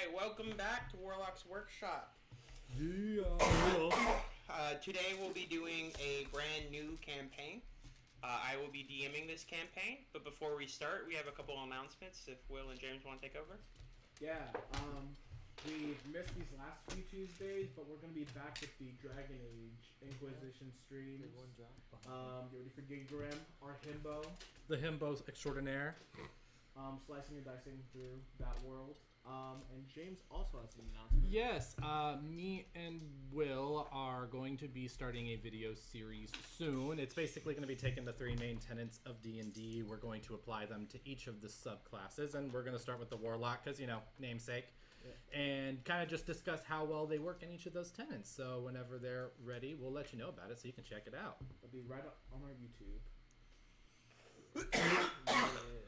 Alright, welcome back to Warlocks Workshop. Yeah. Today we'll be doing a brand new campaign. I will be DMing this campaign, but before we start, we have a couple announcements if Will and James want to take over. Yeah, we've missed these last few Tuesdays, but we're going to be back with the Dragon Age Inquisition streams. Get ready for Gigaram, our himbo. The Himbo Extraordinaire. Slicing and dicing through that world. And James also has an announcement. Yes, me and Will are going to be starting a video series soon. It's basically going to be taking the three main tenets of D&D. We're going to apply them to each of the subclasses, and we're going to start with the Warlock because, you know, namesake. Yeah. And kind of just discuss how well they work in each of those tenets. So whenever they're ready, we'll let you know about it so you can check it out. It'll be right up on our YouTube.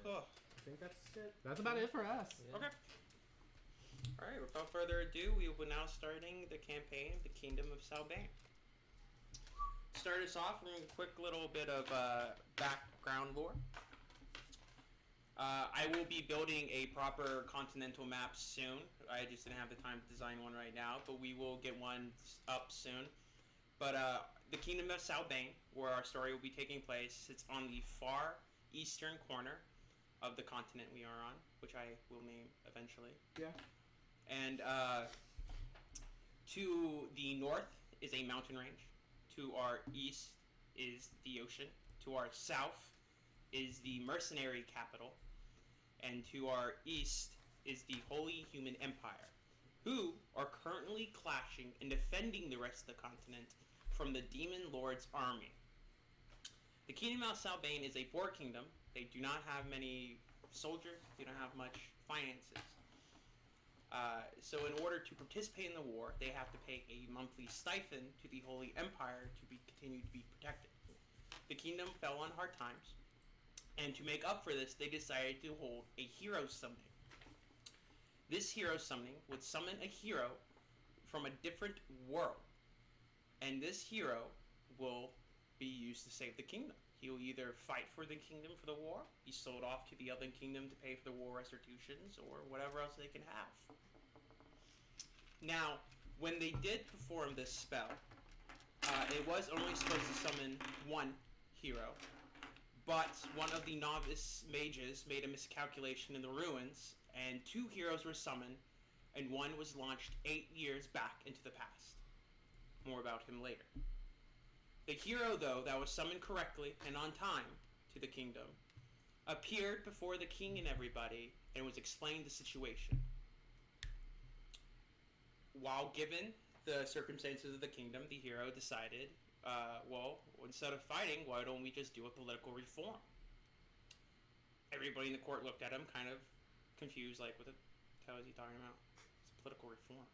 Oh. I think that's it. That's about it for us. Yeah. Okay. Alright, without further ado, we will now starting the campaign of the Kingdom of Salbane. Start us off with a quick little bit of background lore. I will be building a proper continental map soon. I just didn't have the time to design one right now, but we will get one up soon. But the Kingdom of Salbane, where our story will be taking place, sits on the far eastern corner of the continent we are on, which I will name eventually. Yeah. And to the north is a mountain range. To our east is the ocean. To our south is the mercenary capital. And to our east is the Holy Human Empire, who are currently clashing and defending the rest of the continent from the Demon Lord's army. The Kingdom of Salbane is a poor kingdom. They do not have many soldiers. They don't have much finances. So in order to participate in the war, they have to pay a monthly stipend to the Holy Empire to continue to be protected. The kingdom fell on hard times, and to make up for this, they decided to hold a hero summoning. This hero summoning would summon a hero from a different world, and this hero will be used to save the kingdom. He will either fight for the kingdom for the war, be sold off to the other kingdom to pay for the war restitutions, or whatever else they can have. Now, when they did perform this spell, it was only supposed to summon one hero, but one of the novice mages made a miscalculation in the ruins, and two heroes were summoned, and one was launched 8 years back into the past. More about him later. The hero, though, that was summoned correctly and on time to the kingdom, appeared before the king and everybody and was explained the situation. While given the circumstances of the kingdom, the hero decided, well, instead of fighting, why don't we just do a political reform? Everybody in the court looked at him kind of confused, like, what the hell is he talking about? It's political reform.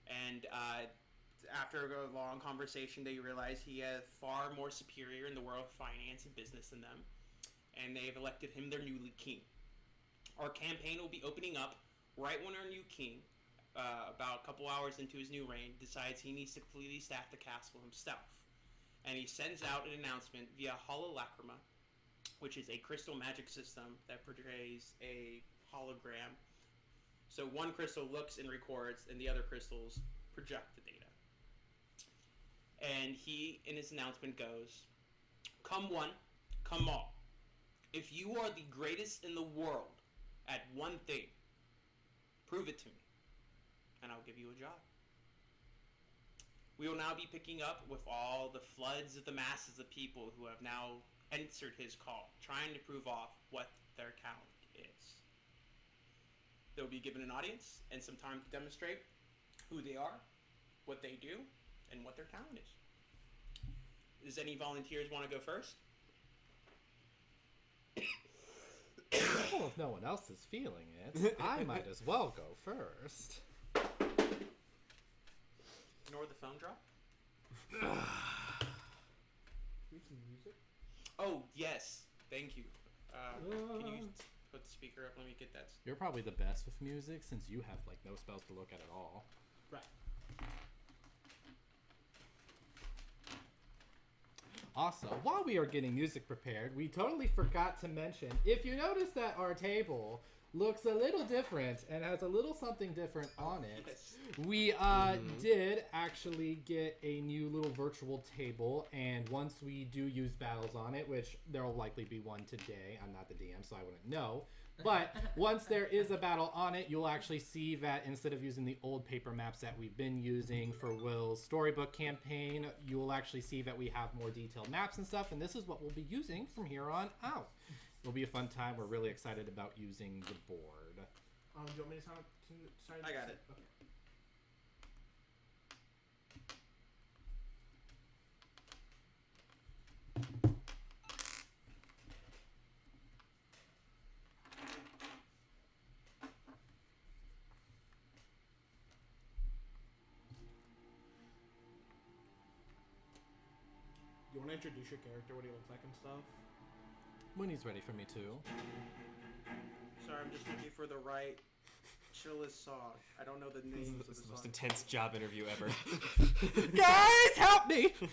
And after a long conversation, they realized he is far more superior in the world of finance and business than them, and they have elected him their newly king. Our campaign will be opening up right when our new king, about a couple hours into his new reign, decides he needs to completely staff the castle himself. And he sends out an announcement via Hololacrima, which is a crystal magic system that portrays a hologram. So one crystal looks and records, and the other crystals project the data. And he, in his announcement, goes, "Come one, come all. If you are the greatest in the world at one thing, prove it to me, and I'll give you a job." We will now be picking up with all the floods of the masses of people who have now answered his call, trying to prove off what their talent is. They'll be given an audience and some time to demonstrate who they are, what they do, and what their talent is. Does any volunteers want to go first? Well, if no one else is feeling it, I might as well go first. Ignore the phone drop. Need some music? Oh, yes. Thank you. Can you put the speaker up? Let me get that. You're probably the best with music since you have, like, no spells to look at all. Right. Also, while we are getting music prepared, we totally forgot to mention, if you notice that our table looks a little different and has a little something different on it, Yes. we did actually get a new little virtual table, and once we do use battles on it, which there will likely be one today, I'm not the DM, so I wouldn't know, but once there is a battle on it, you'll actually see that instead of using the old paper maps that we've been using for Will's storybook campaign, you will actually see that we have more detailed maps and stuff, and this is what we'll be using from here on out. It'll be a fun time. We're really excited about using the board. Do you want me to start? I got it. Okay. You want to introduce your character, what he looks like and stuff? When he's ready for me to. Sorry, I'm just looking for the right chillest song. I don't know the names of the This is the most songs. intense job interview ever. Guys, help me! No,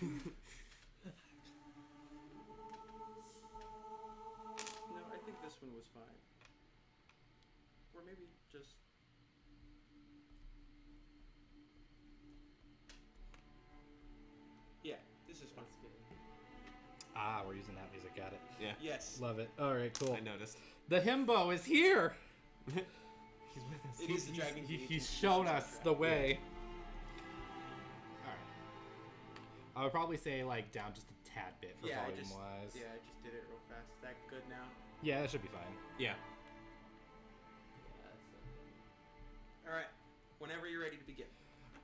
I think this one was fine. Or maybe just... Yeah, this is fine. Ah, we're using that music. Got it. Yeah, Yes. Love it. All right, cool. I noticed. The himbo is here. He's with us. It is the Dragon King. He's shown us the way. All right. I would probably say like down just a tad bit for volume wise. Yeah, I just did it real fast. Is that good now? Yeah, that should be fine. Yeah. Alright. Whenever you're ready to begin.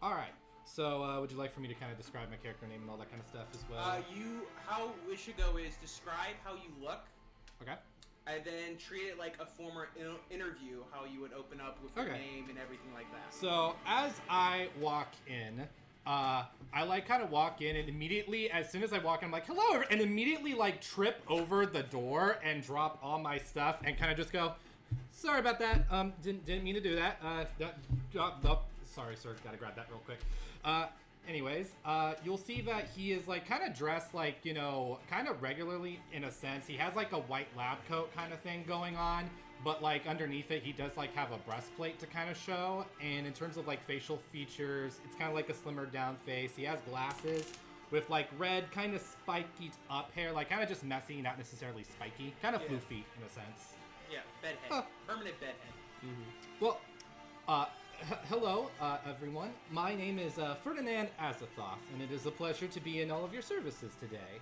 All right. So, would you like for me to kind of describe my character name and all that kind of stuff as well? How we should go is describe how you look, Okay. and then treat it like a former interview, how you would open up with your Okay. name and everything like that. So as I walk in, I like kind of walk in and immediately, as soon as I walk in, I'm like, hello, and immediately like trip over the door and drop all my stuff and kind of just go, sorry about that. Didn't mean to do that. Sorry, sir. Gotta grab that real quick. Anyways, you'll see that he is like kind of dressed like, you know, kind of regularly in a sense. He has like a white lab coat kind of thing going on, but like underneath it, he does like have a breastplate to kind of show. And in terms of like facial features, it's kind of like a slimmer down face. He has glasses with like red kind of spiky up hair, like kind of just messy, not necessarily spiky, kind of Yeah. floofy in a sense. Yeah, bedhead. Huh. Permanent bedhead. Well, hello, everyone. My name is Ferdinand Azathoth, and it is a pleasure to be in all of your services today.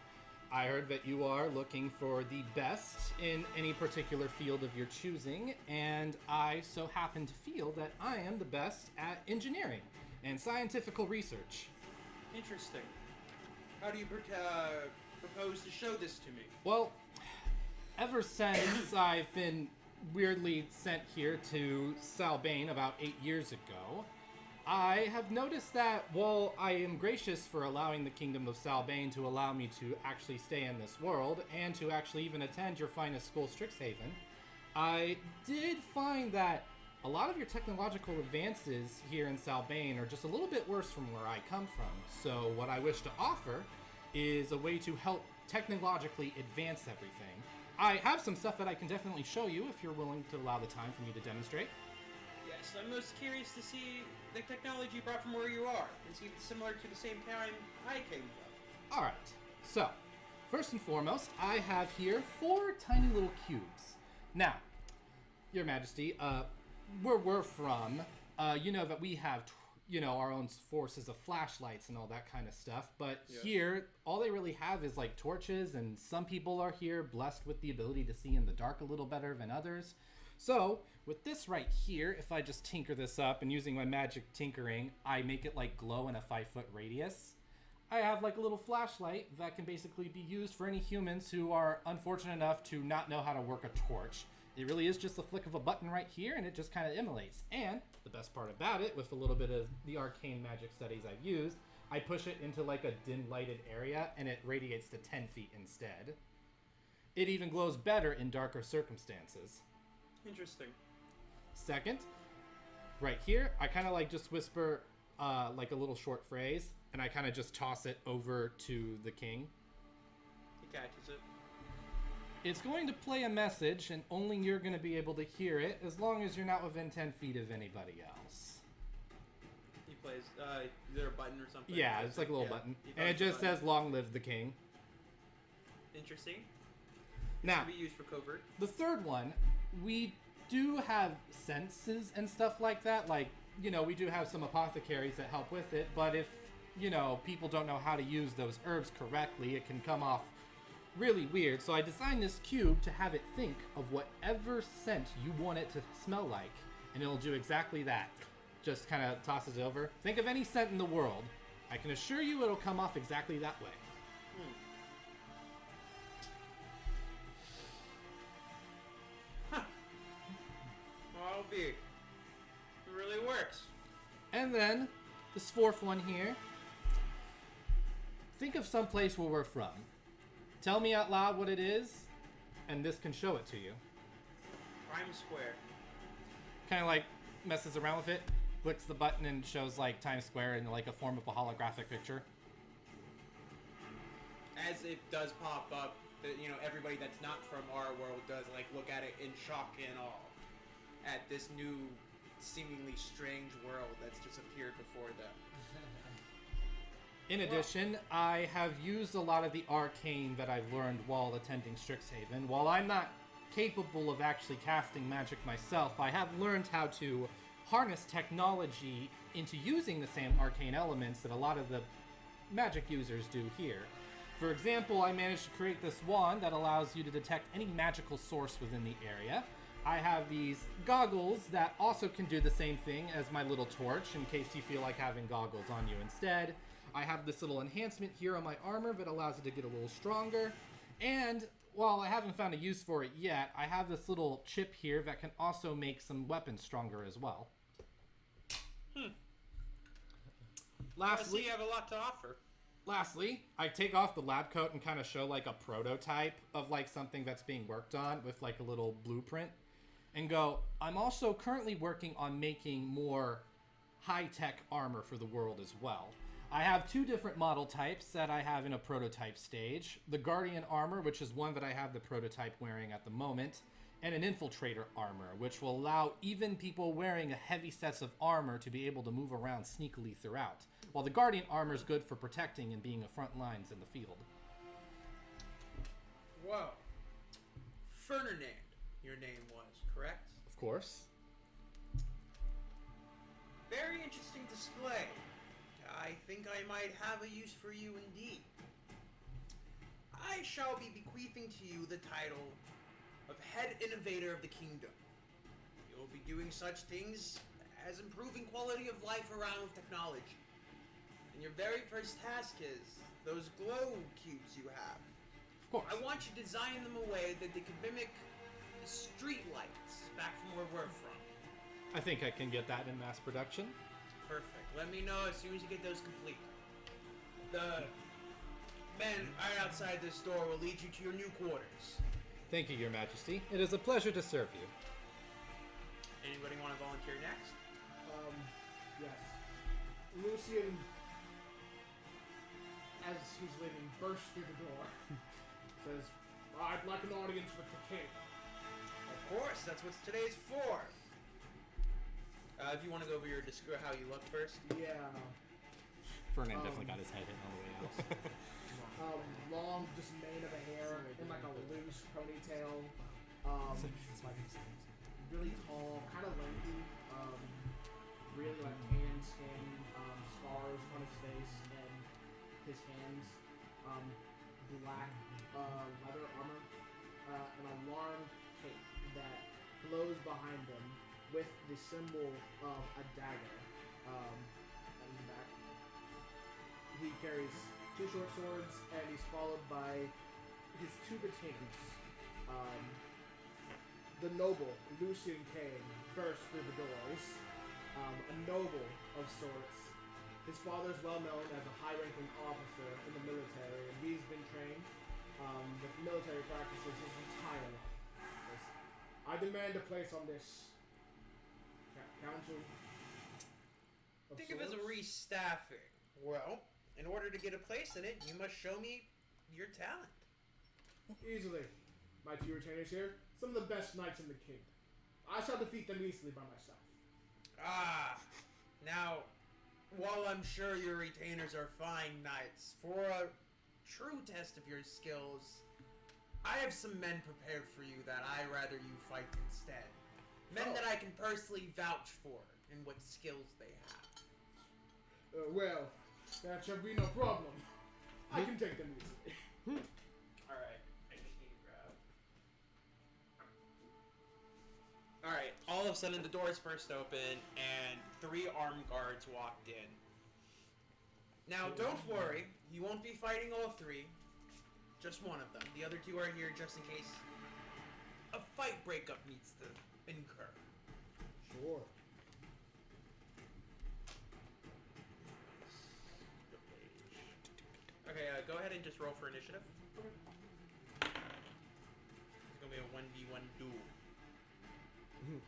I heard that you are looking for the best in any particular field of your choosing, and I so happen to feel that I am the best at engineering and scientific research. Interesting. How do you propose to show this to me? Well, ever since I've been weirdly sent here to Salbane about 8 years ago, I have noticed that while I am gracious for allowing the Kingdom of Salbane to allow me to actually stay in this world and to actually even attend your finest school, Strixhaven, I did find that a lot of your technological advances here in Salbane are just a little bit worse from where I come from. So what I wish to offer is a way to help technologically advance everything. I have some stuff that I can definitely show you if you're willing to allow the time for me to demonstrate. Yes, I'm most curious to see the technology you brought from where you are, and see if it's similar to the same time I came from. All right, so first and foremost, I have here 4 tiny little cubes. Now, Your Majesty, where we're from, you know that we have, our own forces of flashlights and all that kind of stuff. But Yes. here, all they really have is like torches, and some people are here blessed with the ability to see in the dark a little better than others. So, with this right here, if I just tinker this up and using my magic tinkering, I make it like glow in a 5-foot radius. I have like a little flashlight that can basically be used for any humans who are unfortunate enough to not know how to work a torch. It really is just a flick of a button right here, and it just kind of immolates. And the best part about it, with a little bit of the arcane magic studies I've used, I push it into like a dim lighted area, and it radiates to 10 feet instead. It even glows better in darker circumstances. Interesting. Second, right here, I kind of like just whisper like a little short phrase, and I kind of just toss it over to the king. catches it. It's going to play a message, and only you're going to be able to hear it, as long as you're not within 10 feet of anybody else. He plays. Is there a button or something? Yeah, it's like a little button. He And it throws just the button. says, "Long live the king." Interesting. Now, Can be used for covert. the third one, we do have senses and stuff like that. Like, you know, we do have some apothecaries that help with it, but if, you know, people don't know how to use those herbs correctly, it can come off really weird. So I designed this cube to have it think of whatever scent you want it to smell like, and it'll do exactly that. Just kind of tosses it over. Think of any scent in the world. I can assure you it'll come off exactly that way. Well, it really works. And then, this fourth one here. Think of some place where we're from. Tell me out loud what it is, and this can show it to you. Prime Square. Kind of like messes around with it, clicks the button and shows like Times Square in like a form of a holographic picture. As it does pop up, you know, everybody that's not from our world does like look at it in shock and awe at this new, seemingly strange world that's just appeared before them. In addition, I have used a lot of the arcane that I've learned while attending Strixhaven. While I'm not capable of actually casting magic myself, I have learned how to harness technology into using the same arcane elements that a lot of the magic users do here. For example, I managed to create this wand that allows you to detect any magical source within the area. I have these goggles that also can do the same thing as my little torch in case you feel like having goggles on you instead. I have this little enhancement here on my armor that allows it to get a little stronger. And while I haven't found a use for it yet, I have this little chip here that can also make some weapons stronger as well. Lastly, you have a lot to offer. Lastly, I take off the lab coat and kind of show like a prototype of like something that's being worked on with like a little blueprint and go, I'm also currently working on making more high-tech armor for the world as well. I have two different model types that I have in a prototype stage. The Guardian armor, which is one that I have the prototype wearing at the moment, and an Infiltrator armor, which will allow even people wearing a heavy sets of armor to be able to move around sneakily throughout. While the Guardian armor is good for protecting and being a front lines in the field. Whoa. Ferdinand, your name was, correct? Of course. Very interesting display. I think I might have a use for you indeed. I shall be bequeathing to you the title of Head Innovator of the Kingdom. You'll be doing such things as improving quality of life around with technology. And your very first task is those glow cubes you have. Of course. I want you to design them a way that they can mimic street lights back from where we're from. I think I can get that in mass production. Perfect. Let me know as soon as you get those complete. The men right outside this door will lead you to your new quarters. Thank you, Your Majesty. It is a pleasure to serve you. Anybody want to volunteer next? Yes. Lucian, as he's leaving, bursts through the door. Says, I'd like an audience with the king. Of course, that's what today's for. If you want to go over your how you look first. Yeah. Ferdinand definitely got his head hit on the way out. Long, just mane of a hair, in like a loose ponytail. Really tall, kind of lanky. Really like tan skin, scars on his face and his hands. Black leather armor, and a long cape that flows behind him with the symbol of a dagger on the back. He carries two short swords, and he's followed by his two retainers. The noble Lucian Kane bursts through the doors. A noble of sorts. His father is well known as a high-ranking officer in the military, and he's been trained with military practices his entire life. I demand a place on this council. Think of it as a restaffing. Well, in order to get a place in it, you must show me your talent. Easily. My 2 retainers here, some of the best knights in the kingdom. I shall defeat them easily by myself. Ah, now, while I'm sure your retainers are fine knights, for a true test of your skills, I have some men prepared for you that I'd rather you fight instead. Men that I can personally vouch for and what skills they have. Well, that shall be no problem. I can take them easily. Alright, I just need to grab. Alright, all of a sudden the doors burst open and 3 armed guards walked in. Now, don't worry, you won't be fighting all 3. Just one of them. The other 2 are here just in case a fight breakup needs to incur. Sure. Okay, go ahead and just roll for initiative. It's gonna be a 1v1 duel.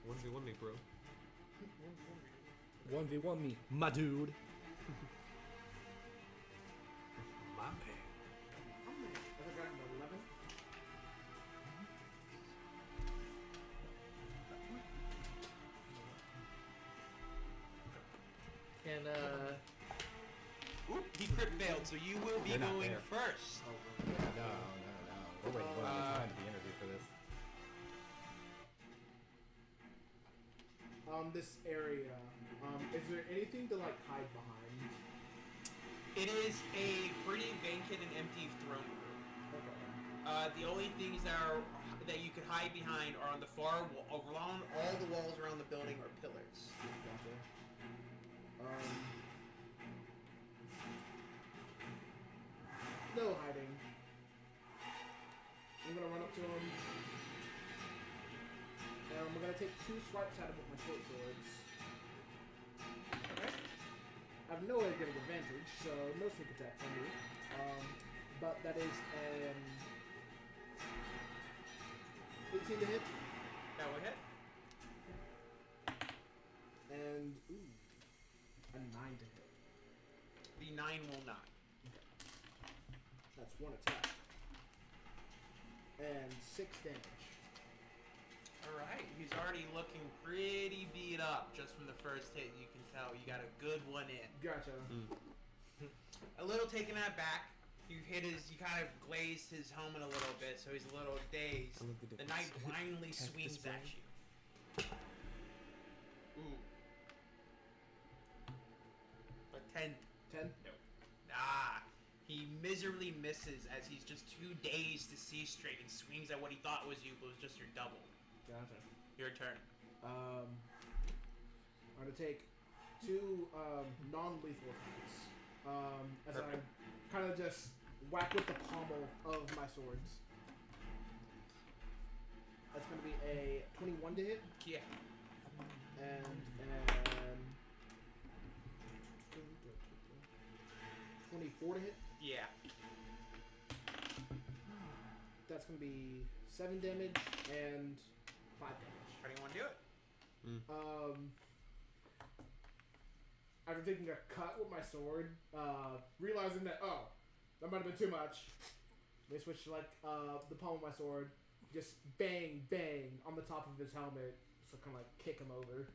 1v1 me, bro. 1v1 me, my dude. My man. I got an 11. And Oop, he crit failed, so you will be You're not going there. first. No. We're waiting for time to be interviewed for this. This area, is there anything to like hide behind? It is a pretty vacant and empty throne room. Okay. The only things that you could hide behind are on the far wall, around all the walls around the building are pillars. Gotcha. No hiding. I'm gonna run up to him. And I'm gonna take 2 swipes at him with my short swords. Okay. I have no way of getting advantage, so no sneak attack from me. But that is an 18 to hit, That will hit. and a 9 to hit. The 9 will not. That's 1 attack. And 6 damage. Alright, he's already looking pretty beat up just from the first hit. You can tell you got a good one in. Gotcha. A little taken aback. You kind of glazed his helmet a little bit, so he's a little dazed. I love the The difference. knight blindly Cactus swings brain. at you. Ooh. A 10. 10. Ah. He miserably misses as he's just too dazed to see straight and swings at what he thought was you, but was just your double. Gotcha. Your turn. I'm gonna take 2 non-lethal attacks. As I Perfect. kind of just whack with the pommel of my swords. That's gonna be a 21 to hit Yeah. and 24 to hit. Yeah. That's gonna be 7 damage and 5 damage. How do you want to do it? After taking a cut with my sword, realizing that that might have been too much, they switched to like the palm of my sword, just bang bang on the top of his helmet, so kind of like kick him over.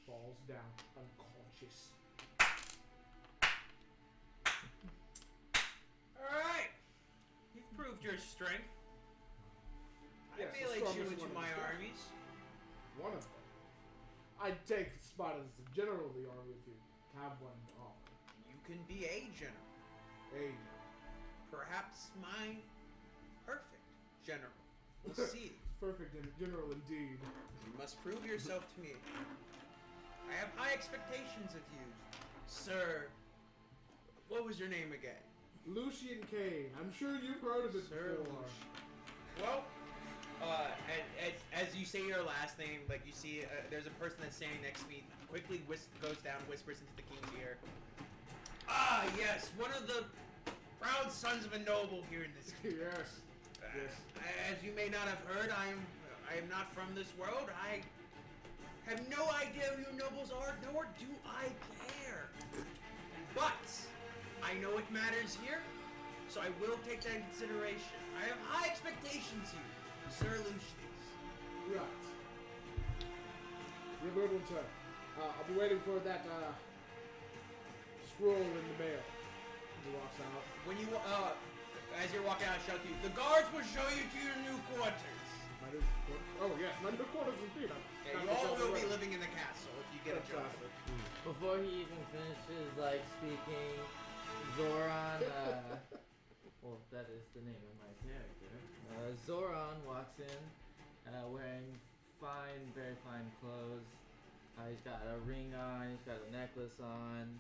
Falls down unconscious. Alright. You've proved your strength. Yes, I the feel like you strongest into one in my the squad. armies. One of them. I'd take the spot as the general of the army if you have one to offer. You can be a general. Hey, Perhaps my perfect general. We'll see. perfect general indeed. You must prove yourself to me. I have high expectations of you, sir. What was your name again? Lucian Kane. I'm sure you've heard of it Sir before. Well, as you say your last name, like you see, there's a person that's standing next to me. Quickly goes down, whispers into the king's ear. Ah, yes, one of the proud sons of a noble here in this. Yes. Yes. As you may not have heard, I am not from this world. I have no idea who you nobles are, nor do I care. But I know what matters here. So I will take that in consideration. I have high expectations here, Sir Lucius. Right. You're good one, sir. I'll be waiting for that scroll in the mail. He walks out. When you, as you're walking out, I shout to you, the guards will show you to your new quarters. My new quarters? Oh, yes, my new quarters indeed. Yeah, you all will be living in the castle if you get a job. Fantastic. Before he even finishes, like, speaking, Zoran, well, that is the name of my character. Zoran walks in, wearing fine, very fine clothes. He's got a ring on, he's got a necklace on,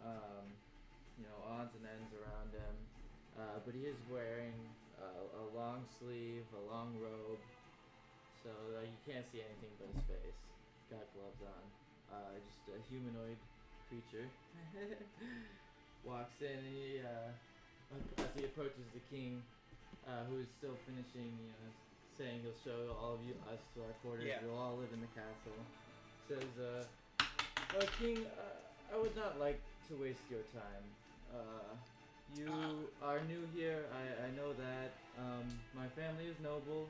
odds and ends around him. But he is wearing a long sleeve, a long robe, so you can't see anything but his face. Got gloves on. Just a humanoid creature. Walks in and he, as he approaches the king, who is still finishing, saying he'll show all of us to our quarters. Yeah. We'll all live in the castle. Says, King, I would not like to waste your time. You are new here. I know that. My family is noble.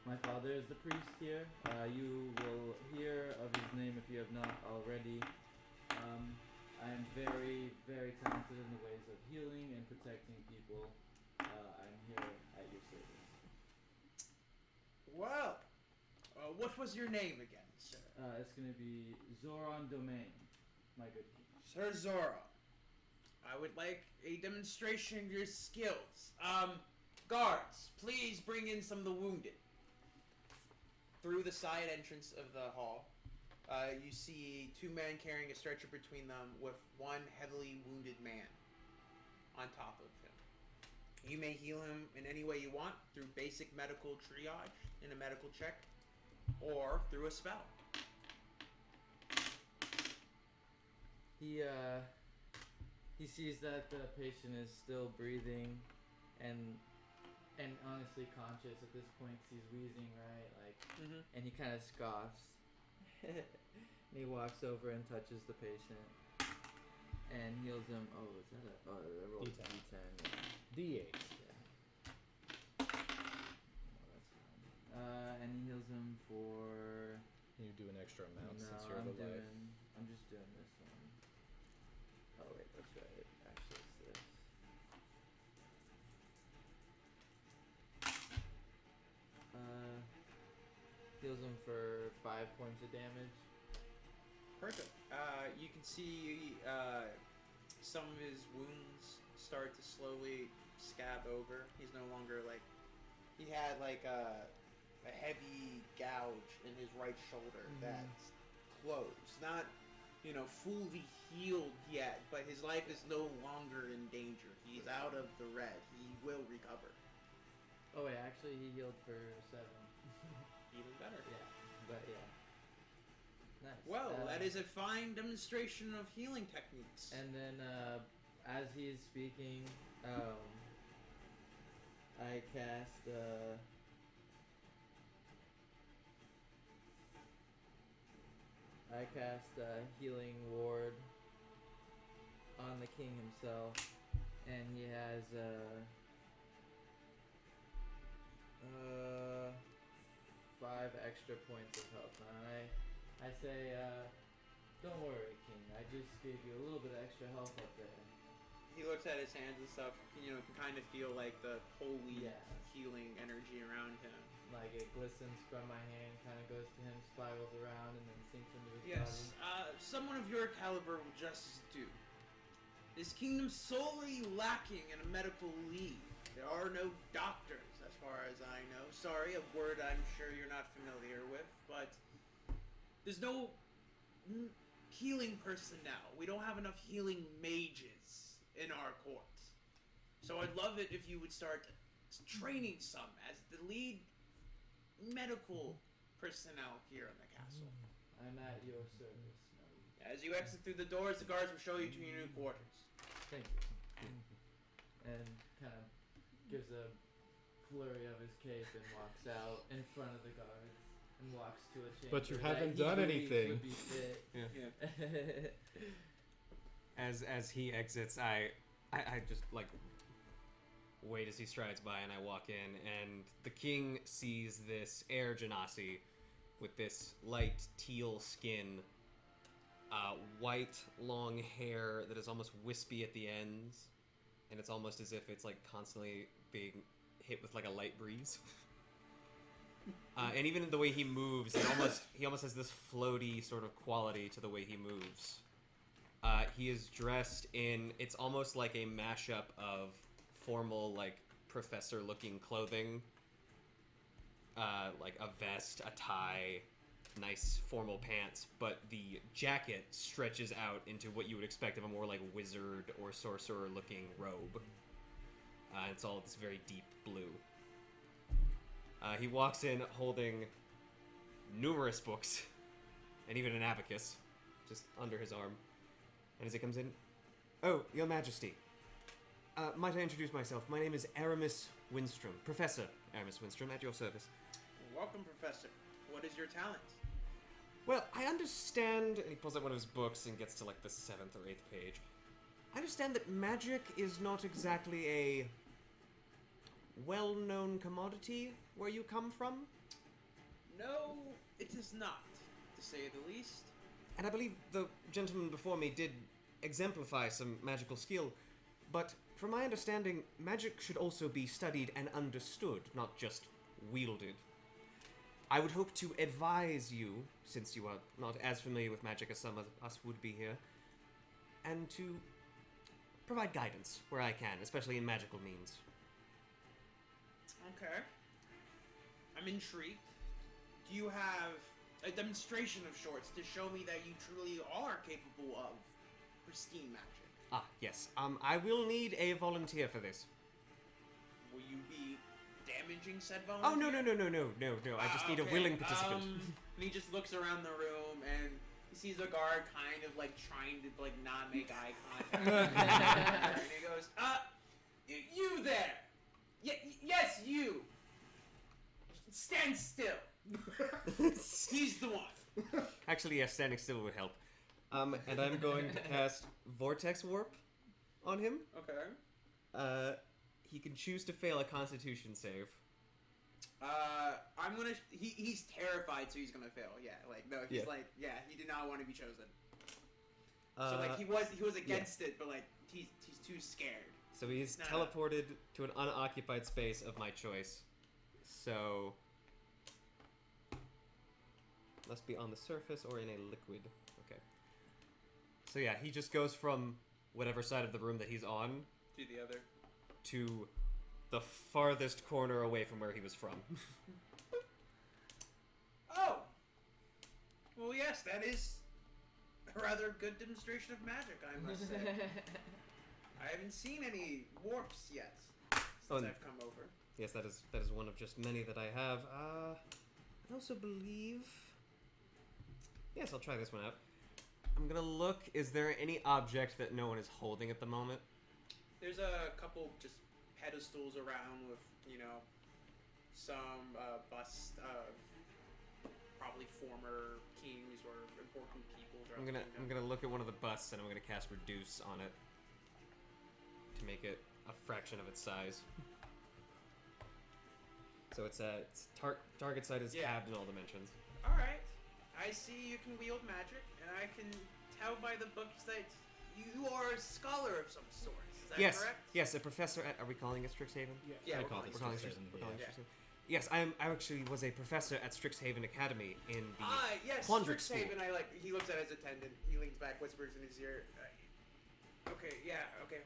My father is the priest here. You will hear of his name if you have not already. I am very, very talented in the ways of healing and protecting people. I'm here at your service. Well, what was your name again, sir? It's going to be Zoran Domain, my good king. Sir Zora, I would like a demonstration of your skills. Guards, please bring in some of the wounded. Through the side entrance of the hall, you see two men carrying a stretcher between them with one heavily wounded man on top of him. You may heal him in any way you want through basic medical triage in a medical check or through a spell. He sees that the patient is still breathing and honestly conscious at this point. He's wheezing, right? And he kind of scoffs. And he walks over and touches the patient and heals him. Oh, is that a? Oh, I rolled D10. D10. D8. Yeah. Oh, that's fine. And he heals him for. You do an extra amount No, since you're the life. I'm just doing this one. Oh wait, that's right. Actually, it's this. Heals him for 5 points of damage. Perfect. You can see some of his wounds start to slowly scab over. He's no longer he had a heavy gouge in his right shoulder that's closed. Not, fully healed yet, but his life is no longer in danger. He's out of the red. He will recover. Oh wait, actually he healed for 7. Even better. Yeah, but yeah. Nice. Well, that is a fine demonstration of healing techniques. And then, as he is speaking, I cast, Healing Ward on the king himself, and he has, 5 extra points of health. And I say, don't worry, King. I just gave you a little bit of extra health up there. He looks at his hands and stuff. You can kind of feel the holy healing energy around him. Like it glistens from my hand, kind of goes to him, spirals around, and then sinks into his Yes, someone of your caliber will just do. This kingdom's solely lacking in a medical lead. There are no doctors, as far as I know. Sorry, a word I'm sure you're not familiar with, but there's no healing personnel. We don't have enough healing mages in our court. So I'd love it if you would start training some as the lead medical personnel here in the castle. I'm at your service. No. As you exit through the doors, the guards will show you to your new quarters. Thank you. And kind of gives a flurry of his cape and walks out in front of the guards and walks to a chamber. But you that haven't he done believes anything. would be fit. Yeah. As he exits, I just wait as he strides by, and I walk in, and the king sees this air genasi with this light teal skin, white long hair that is almost wispy at the ends, and it's almost as if it's like constantly being hit with like a light breeze. And even in the way he moves, he almost has this floaty sort of quality to the way he moves. He is dressed in, it's almost like a mashup of formal, like, professor-looking clothing. Like a vest, a tie, nice formal pants, but the jacket stretches out into what you would expect of a more, like, wizard or sorcerer-looking robe. It's all this very deep blue. He walks in holding numerous books, and even an abacus, just under his arm. And as he comes in, "Oh, Your Majesty. Might I introduce myself? My name is Aramis Winstrom. Professor Aramis Winstrom, at your service." Welcome, Professor. What is your talent? Well, I understand... And he pulls out one of his books and gets to, like, the 7th or 8th page. I understand that magic is not exactly a well-known commodity where you come from. No, it is not, to say the least. And I believe the gentleman before me did exemplify some magical skill, but from my understanding, magic should also be studied and understood, not just wielded. I would hope to advise you, since you are not as familiar with magic as some of us would be here, and to provide guidance where I can, especially in magical means. Okay. I'm intrigued. Do you have a demonstration of sorts to show me that you truly are capable of pristine magic? Ah, yes. I will need a volunteer for this. Will you be damaging said volunteer? Oh, no. I just need a willing participant. And he just looks around the room and he sees a guard kind of like trying to like not make eye contact. And he goes, you there. Yes, you. Stand still. He's the one. Actually, yes, standing still would help. And I'm going to cast Vortex Warp on him. Okay. He can choose to fail a Constitution save. I'm gonna. He's terrified, so he's gonna fail. Yeah, like no, he's he did not want to be chosen. So like he was against it, but like he's too scared. So he's teleported to an unoccupied space of my choice. So must be on the surface or in a liquid. Okay. So yeah, he just goes from whatever side of the room that he's on To the other. to the farthest corner away from where he was from. Oh! Well, yes, that is a rather good demonstration of magic, I must say. I haven't seen any warps yet since I've come over. Yes, that is one of just many that I have. I also believe... Yes, I'll try this one out. I'm gonna look. Is there any object that no one is holding at the moment? There's a couple just pedestals around with, some busts of probably former kings or important people. I'm gonna look at one of the busts and I'm gonna cast Reduce on it to make it a fraction of its size. So it's target side is tabbed in all dimensions. All right. I see you can wield magic, and I can tell by the books that you are a scholar of some sort. Is that correct? Yes, a professor at... Are we calling it Strixhaven? Yeah, we're calling it Strixhaven. Strixhaven. Yes, I actually was a professor at Strixhaven Academy in the yes, Quandric Strixhaven, School. he looks at his attendant, he leans back, whispers in his ear, okay,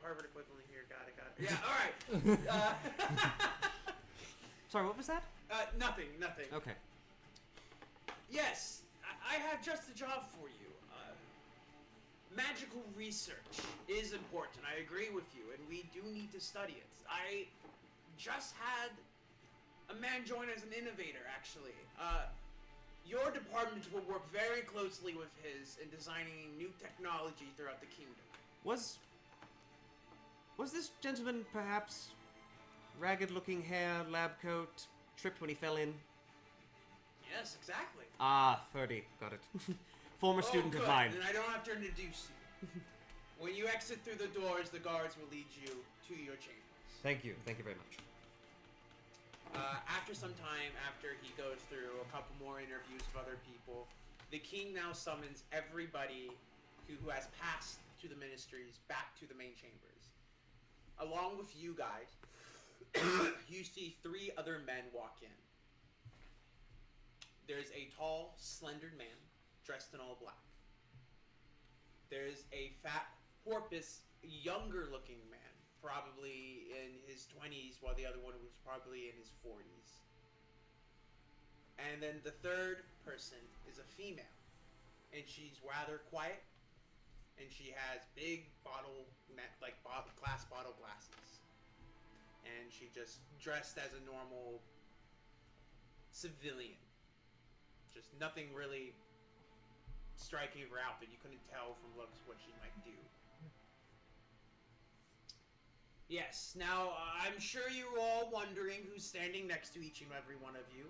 Harvard equivalent here, got it. Yeah, alright. Sorry, what was that? Nothing. Okay. Yes, I have just a job for you. Magical research is important, I agree with you, and we do need to study it. I just had a man join as an innovator, actually. Your department will work very closely with his in designing new technology throughout the kingdom. Was this gentleman perhaps ragged-looking hair, lab coat, tripped when he fell in? Yes, exactly. Ah, 30. Got it. Former student good. of mine. Then I don't have to introduce you. When you exit through the doors, the guards will lead you to your chambers. Thank you very much. After some time, after he goes through a couple more interviews with other people, the king now summons everybody who has passed to the ministries back to the main chambers. Along with you guys, you see 3 other men walk in. There's a tall, slender man dressed in all black. There's a fat, porpoise, younger-looking man, probably in his 20s, while the other one was probably in his 40s. And then the third person is a female, and she's rather quiet, and she has big glass bottle glasses, and she just dressed as a normal civilian. Just nothing really striking her out that you couldn't tell from looks what she might do. Yes, now I'm sure you're all wondering who's standing next to each and every one of you.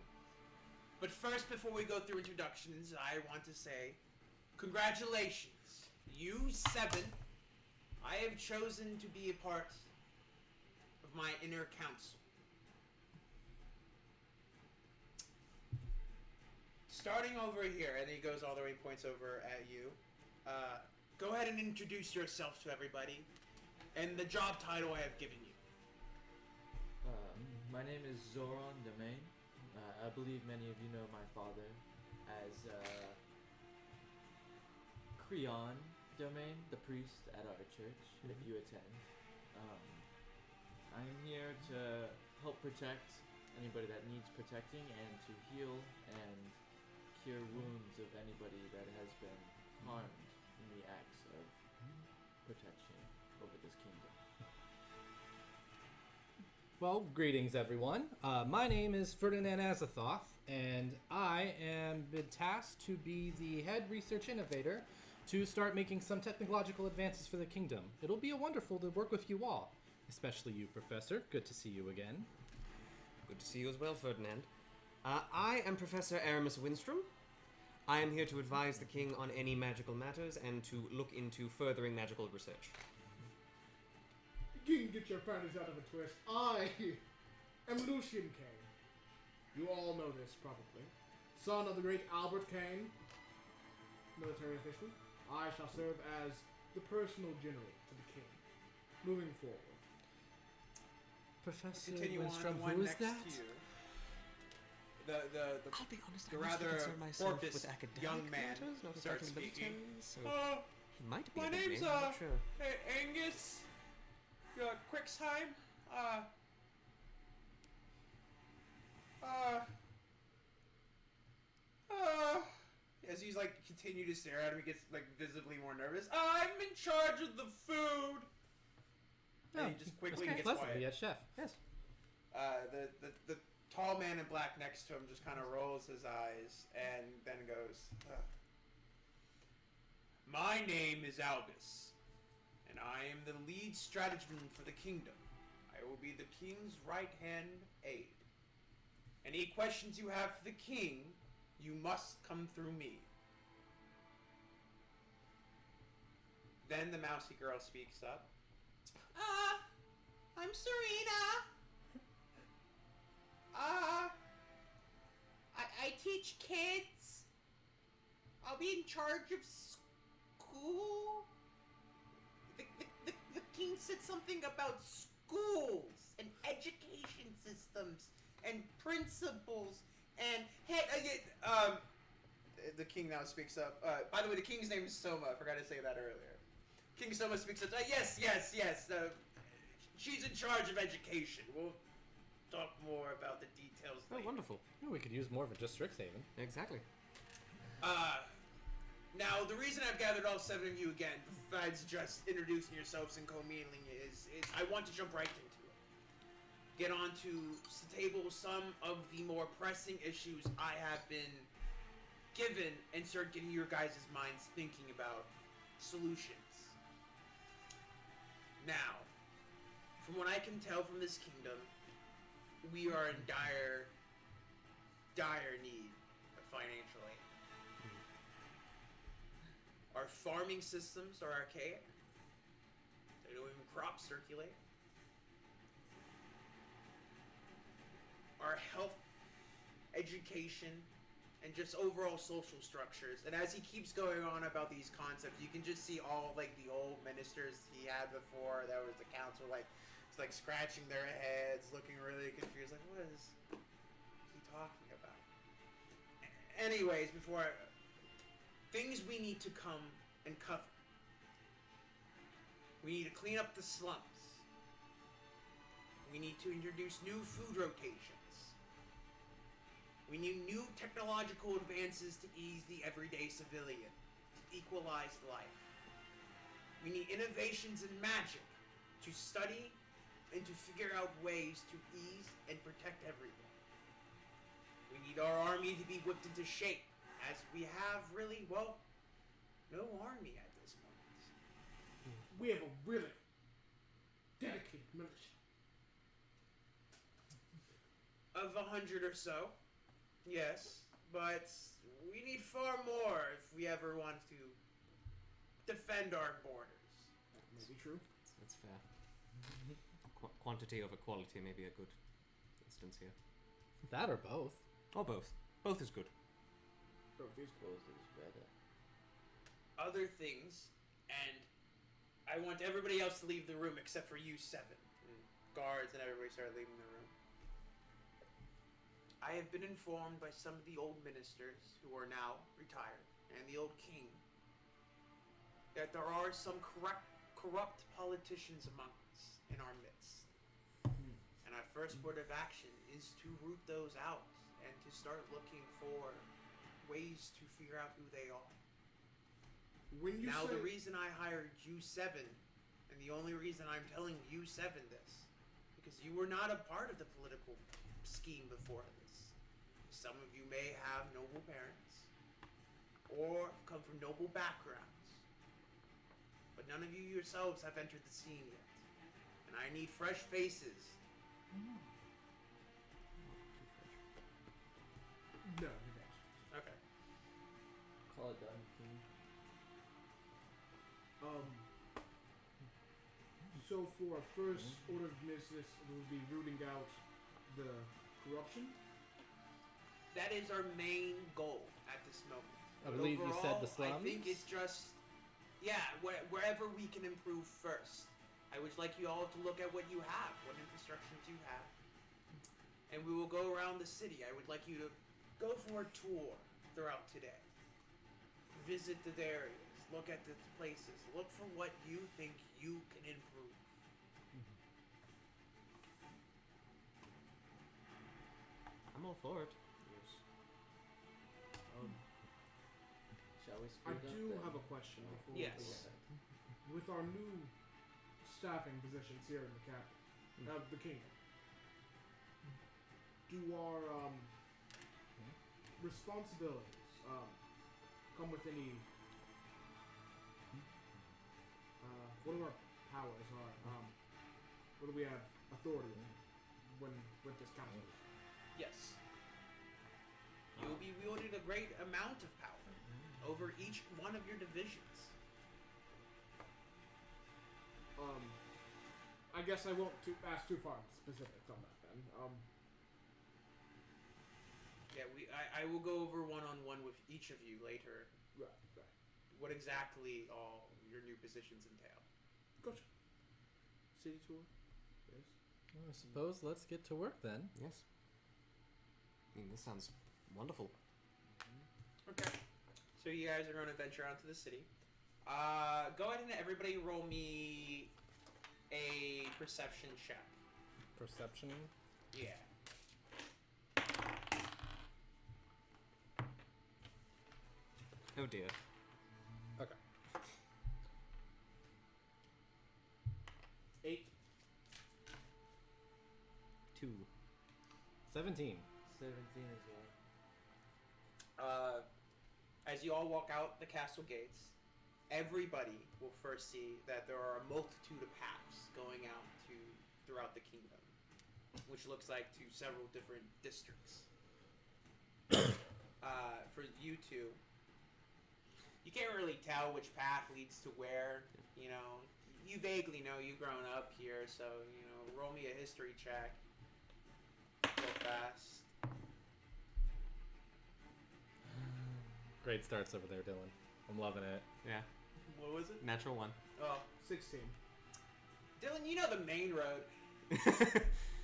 But first, before we go through introductions, I want to say congratulations. You 7, I have chosen to be a part of my inner council. Starting over here, and he goes all the way, points over at you. Go ahead and introduce yourself to everybody, and the job title I have given you. My name is Zoran Domain. I believe many of you know my father as Creon Domain, the priest at our church, if you attend. I'm here to help protect anybody that needs protecting and to heal and cure wounds of anybody that has been harmed in the acts of protection over this kingdom. Well, greetings everyone. My name is Ferdinand Azathoth, and I am been tasked to be the head research innovator to start making some technological advances for the kingdom. It'll be wonderful to work with you all, especially you, Professor. Good to see you again. Good to see you as well, Ferdinand. I am Professor Aramis Winstrom. I am here to advise the king on any magical matters and to look into furthering magical research. You can get your panties out of a twist. I am Lucian Kane. You all know this, probably. Son of the great Albert Kane, military official. I shall serve as the personal general to the king, moving forward. Professor Continue Winstrom, on, the one who is next that? to you. I'll be honest, the I mostly rather concern myself porpoise with academic young man matters, not starts affecting speaking. military, so he might be My a big name's name, I'm not sure. Angus Quicksheim. As he's like continue to stare at him, he gets like visibly more nervous. I'm in charge of the food. And he just quickly gets Pleasant. quiet. Yes, chef. Yes. The tall man in black next to him just kind of rolls his eyes and then goes, My name is Albus, and I am the lead strategist for the kingdom. I will be the king's right-hand aide. Any questions you have for the king, you must come through me. Then the mousy girl speaks up. I'm Serena. I teach kids. I'll be in charge of school. The king said something about schools and education systems and principles and the king now speaks up. By the way, the king's name is Soma. I forgot to say that earlier. King Soma speaks up. Yes. She's in charge of education. We'll talk more about the details Oh, later. wonderful. Yeah, we could use more of it, just Strixhaven. Exactly. Now, the reason I've gathered all 7 of you again, besides just introducing yourselves and commingling, is I want to jump right into it. Get on to table some of the more pressing issues I have been given and start getting your guys' minds thinking about solutions. Now, from what I can tell from this kingdom, we are in dire need financially. Our farming systems are archaic. They don't even crop circulate. our health, education, and just overall social structures. And as he keeps going on about these concepts, you can just see all like the old ministers he had before that was the council, like it's like scratching their heads, looking really confused, like what is he talking about? Anyways, things we need to come and cover. We need to clean up the slums. We need to introduce new food rotations. We need new technological advances to ease the everyday civilian, to equalize life. We need innovations in magic to study and to figure out ways to ease and protect everyone. We need our army to be whipped into shape, as we have really, well, no army at this moment. We have a really dedicated militia. Of 100 or so, yes, but we need far more if we ever want to defend our borders. That may be true. That's fair. Quantity over quality may be a good instance here. That or both. Or both. Both is good. Both is better. Other things, and I want everybody else to leave the room except for you 7. And guards and everybody started leaving the room. I have been informed by some of the old ministers who are now retired, and the old king, that there are some corrupt politicians among us in our midst. And our first word of action is to root those out and to start looking for ways to figure out who they are. When you Now, say, the reason I hired you 7, and the only reason I'm telling you 7 this, because you were not a part of the political scheme before this. Some of you may have noble parents, or come from noble backgrounds, but none of you yourselves have entered the scene yet. And I need fresh faces. no, you don't. Okay. Call it done, King. So for our first order of business, we will be rooting out the corruption. That is our main goal at this moment. I But believe you said the overall, I think slums? it's just, yeah, wherever we can improve first. I would like you all to look at what you have, what infrastructures you have. And we will go around the city. I would like you to go for a tour throughout today. Visit the areas, look at the places, look for what you think you can improve. I'm all for it. Shall we I speed up do then? have a question before Yes. we go. With our new staffing positions here in the capital, the kingdom, do our responsibilities come with any? What do our powers are? What do we have authority when with this council? Yes. You will be wielding a great amount of power over each one of your divisions. I guess I won't ask too far specifics on that then. Yeah, I will go over one-on-one with each of you later. Right. What exactly all your new positions entail. Gotcha. City tour. Yes. Well, I suppose let's get to work then. Yes. I mean, this sounds wonderful. Okay. So you guys are going to venture out to the city. Go ahead and everybody roll me a perception check. Perception. Yeah. Oh dear. Okay. 8. 2. 17. 17 as well. As you all walk out the castle gates, everybody will first see that there are a multitude of paths going out to throughout the kingdom, which looks like to several different districts. For you two, you can't really tell which path leads to where. You know, you vaguely know you've grown up here, so you know. Roll me a history check. go fast. Great starts over there, Dylan. I'm loving it. Yeah. What was it? Natural 1. Oh, 16. Dylan, you know the main road.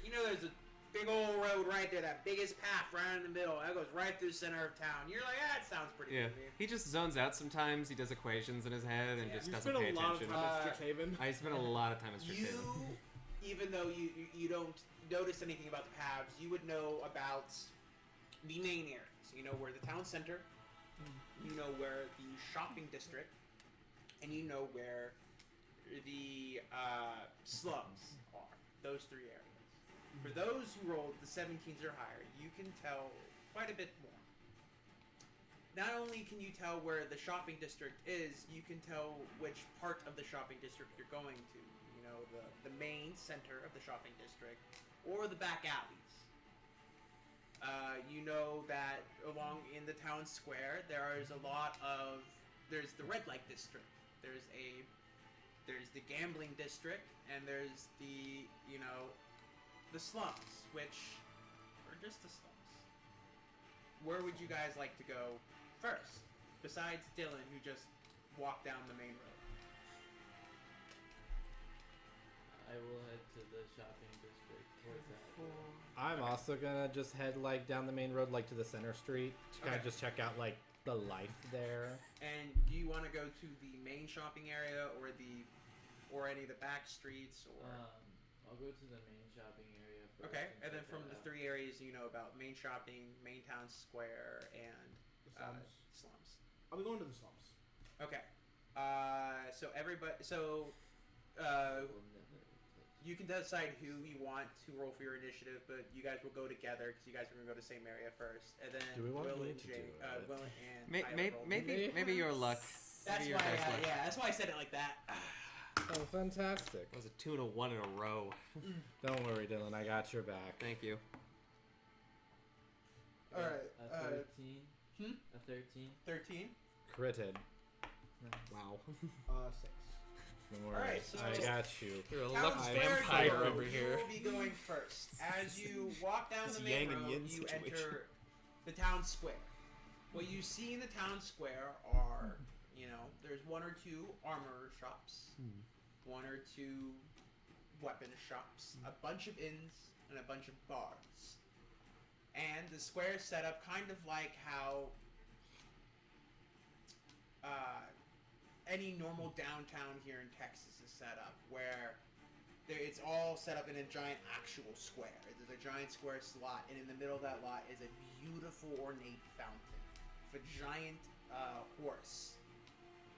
You know there's a big old road right there, that biggest path right in the middle. That goes right through the center of town. You're like, that sounds pretty Yeah. good. Man. He just zones out sometimes. He does equations in his head and just You doesn't spent pay a lot of attention. time at Strixhaven. I spent a lot of time in Strixhaven. You, even though you don't notice anything about the paths, you would know about the main areas. You know where the town center, you know where the shopping district, and you know where the slums are. Those 3 areas. For those who rolled the 17s or higher, you can tell quite a bit more. Not only can you tell where the shopping district is, you can tell which part of the shopping district you're going to. You know, the main center of the shopping district, or the back alleys. You know that along in the town square, there's the red light district. There's the gambling district, and there's the slums, which are just the slums. Where would you guys like to go first, besides Dylan, who just walked down the main road? I will head to the shopping district towards that. I'm also gonna just head like down the main road, like to the center street, to kind of Okay. just check out like the life there. And do you want to go to the main shopping area, or any of the back streets, or? I'll go to the main shopping area first. Okay, and then check from that the out. 3 areas you know about: main shopping, main town square, and The slums. slums. I'll be going to the slums. Okay. So everybody. So you can decide who you want to roll for your initiative, but you guys will go together because you guys are going to go to the same area first, and then Do we want Will me and to Jay, do it? Will and Tyler roll. Maybe your luck. That's Maybe your why. guys' luck. Yeah, that's why I said it like that. Oh, fantastic! That was a 2 and a 1 in a row. Don't worry, Dylan. I got your back. Thank you. All right. A 13. A 13. 13. Critted. Wow. 6. Don't worry. Alright, so- I got you. You're a Town luck square, vampire you over here. will be going first. As you walk down This the main yang and road, yin you situation. enter the town square. What you see in the town square are, there's 1 or 2 armor shops, 1 or 2 weapon shops, a bunch of inns, and a bunch of bars. And the square is set up kind of like how any normal downtown here in Texas is set up, where it's all set up in a giant actual square. There's a giant square slot, and in the middle of that lot is a beautiful ornate fountain with a giant horse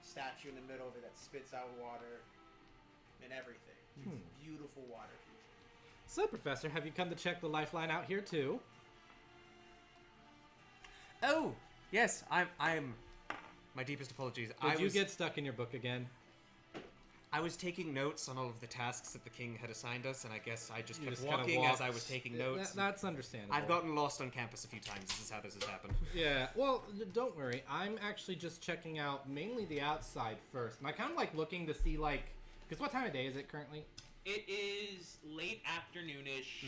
statue in the middle of it that spits out water and everything. It's a beautiful water feature. So, Professor, have you come to check the lifeline out here too? Oh, yes. I'm. My deepest apologies. Did you get stuck in your book again? I was taking notes on all of the tasks that the king had assigned us, and I guess I just You kept just kinda walking as walked. I was taking notes. That's understandable. I've gotten lost on campus a few times. This is how this has happened. Yeah, well, don't worry. I'm actually just checking out mainly the outside first. And I kind of like looking to see, like, because what time of day is it currently? It is late afternoonish,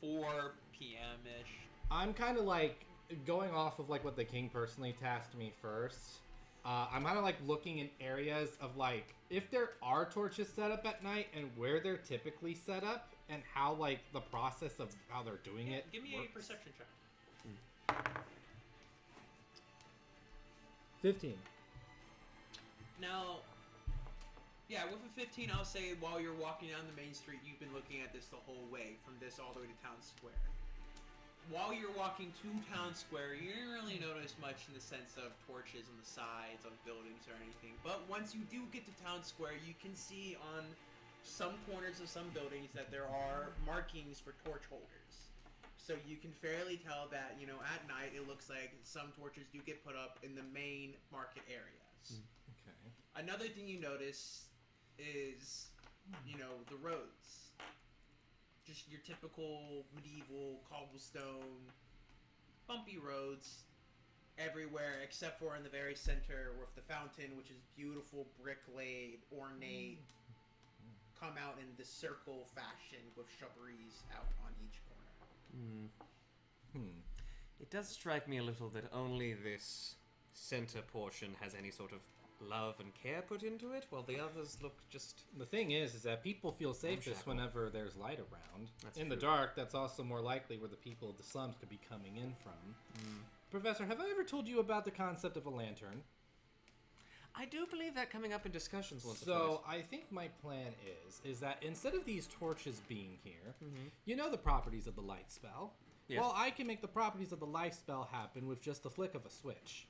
4 p.m.-ish. I'm kind of like going off of like what the king personally tasked me first. I'm kind of like looking in areas of like if there are torches set up at night and where they're typically set up and how like the process of how they're doing it. Give me works. a perception check. 15. Now, yeah, with a 15, I'll say while you're walking down the main street, you've been looking at this the whole way, from this all the way to Town Square. While you're walking to Town Square, you didn't really notice much in the sense of torches on the sides of buildings or anything. But once you do get to Town Square, you can see on some corners of some buildings that there are markings for torch holders. So you can fairly tell that, at night it looks like some torches do get put up in the main market areas. Okay. Another thing you notice is, the roads. Just your typical medieval cobblestone, bumpy roads everywhere, except for in the very center with the fountain, which is beautiful, brick-laid, ornate, come out in the circle fashion with shrubberies out on each corner. It does strike me a little that only this center portion has any sort of love and care put into it, while the others look just... The thing is that people feel safest Ramshackle. whenever there's light around. That's in the true. dark, that's also more likely where the people of the slums could be coming in from. Professor, have I ever told you about the concept of a lantern? I do believe that coming up in discussions once or So twice. I think my plan is that instead of these torches being here, you know the properties of the light spell. Yes. Well, I can make the properties of the light spell happen with just the flick of a switch.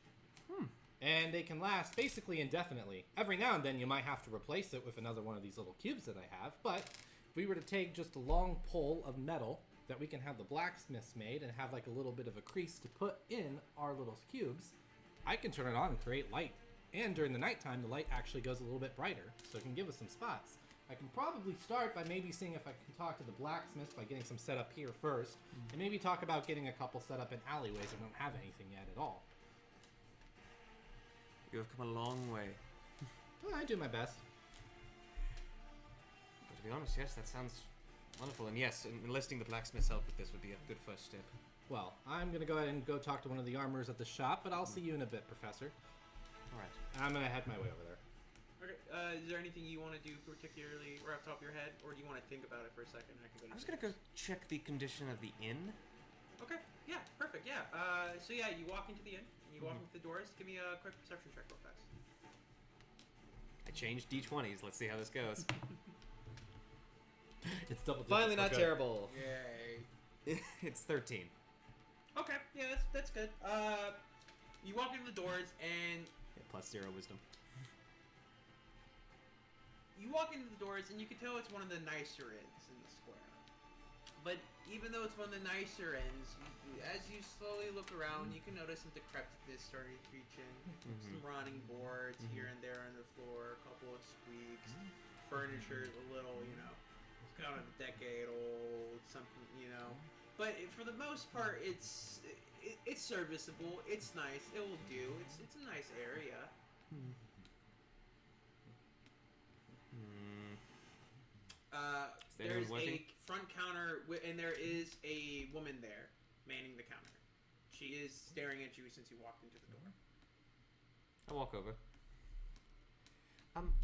And they can last basically indefinitely. Every now and then you might have to replace it with another one of these little cubes that I have, but if we were to take just a long pole of metal that we can have the blacksmiths made and have like a little bit of a crease to put in our little cubes, I can turn it on and create light. And during the nighttime, the light actually goes a little bit brighter, so it can give us some spots. I can probably start by maybe seeing if I can talk to the blacksmiths by getting some set up here first, and maybe talk about getting a couple set up in alleyways that don't have anything yet at all. You have come a long way. Well, I do my best. But to be honest, yes, that sounds wonderful. And yes, enlisting the blacksmith's help with this would be a good first step. Well, I'm going to go ahead and go talk to one of the armorers at the shop, but I'll see you in a bit, Professor. All right. I'm going to head my way over there. Okay. Is there anything you want to do particularly right off the top of your head, or do you want to think about it for a second? I can go. I was gonna go check the condition of the inn. Okay. Yeah. Perfect. Yeah. So yeah, you walk into the inn. And you walk into the doors. Give me a quick perception check, real fast. I changed D20s. Let's see how this goes. It's double digits. Finally, We're not good. terrible. Yay. It's 13. Okay. Yeah, that's good. You walk into the doors and Yeah, plus 0 wisdom. you walk into the doors and you can tell it's one of the nicer inns in the square. But even though it's one of the nicer inns, as you slowly look around, you can notice some decrepitness starting to creep in. Some rotting boards here and there on the floor, a couple of squeaks. Furniture's a little, it's kind of a decade old, something, But for the most part, it's serviceable. It's nice. It will do. It's a nice area. Is anyone There's working? a front counter, and there is a woman there manning the counter. She is staring at you since you walked into the door. I walk over.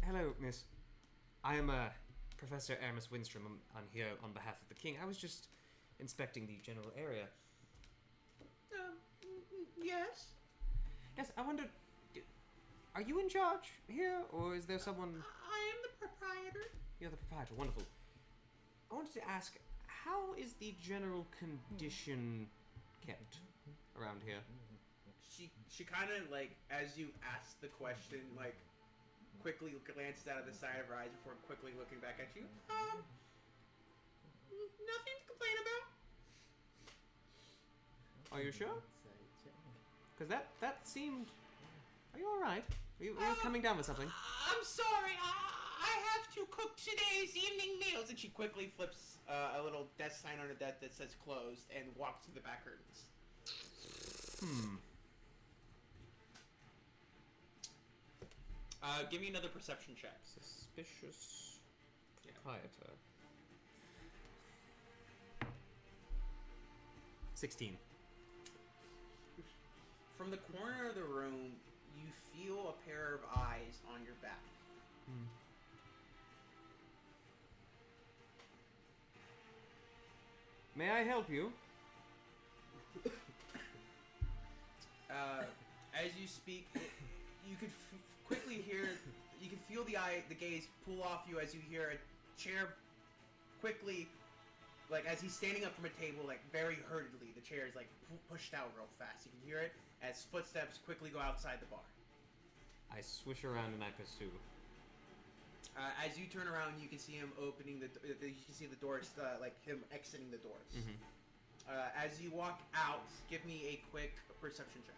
Hello, miss. I am, Professor Aramis Windstrom. I'm here on behalf of the king. I was just inspecting the general area. Yes. Yes, I wondered, are you in charge here, or is there someone... I am the proprietor. You're the proprietor, wonderful. I wanted to ask, how is the general condition kept around here? She kind of, as you ask the question, quickly glances out of the side of her eyes before quickly looking back at you. Nothing to complain about. Are you sure? Because that seemed... Are you alright? Are you coming down with something? I'm sorry. I have to cook today's evening meals. And she quickly flips a little desk sign on her desk that says closed and walks to the back curtains. Give me another perception check. Suspicious proprietor. 16. From the corner of the room, you feel a pair of eyes on your back. May I help you? As you speak, you could quickly hear, you can feel the gaze pull off you as you hear a chair quickly, as he's standing up from a table, very hurriedly. The chair is pushed out real fast. You can hear it as footsteps quickly go outside the bar. I swish around and I pursue. As you turn around, you can see him opening you can see the doors, him exiting the doors. As you walk out, give me a quick perception check.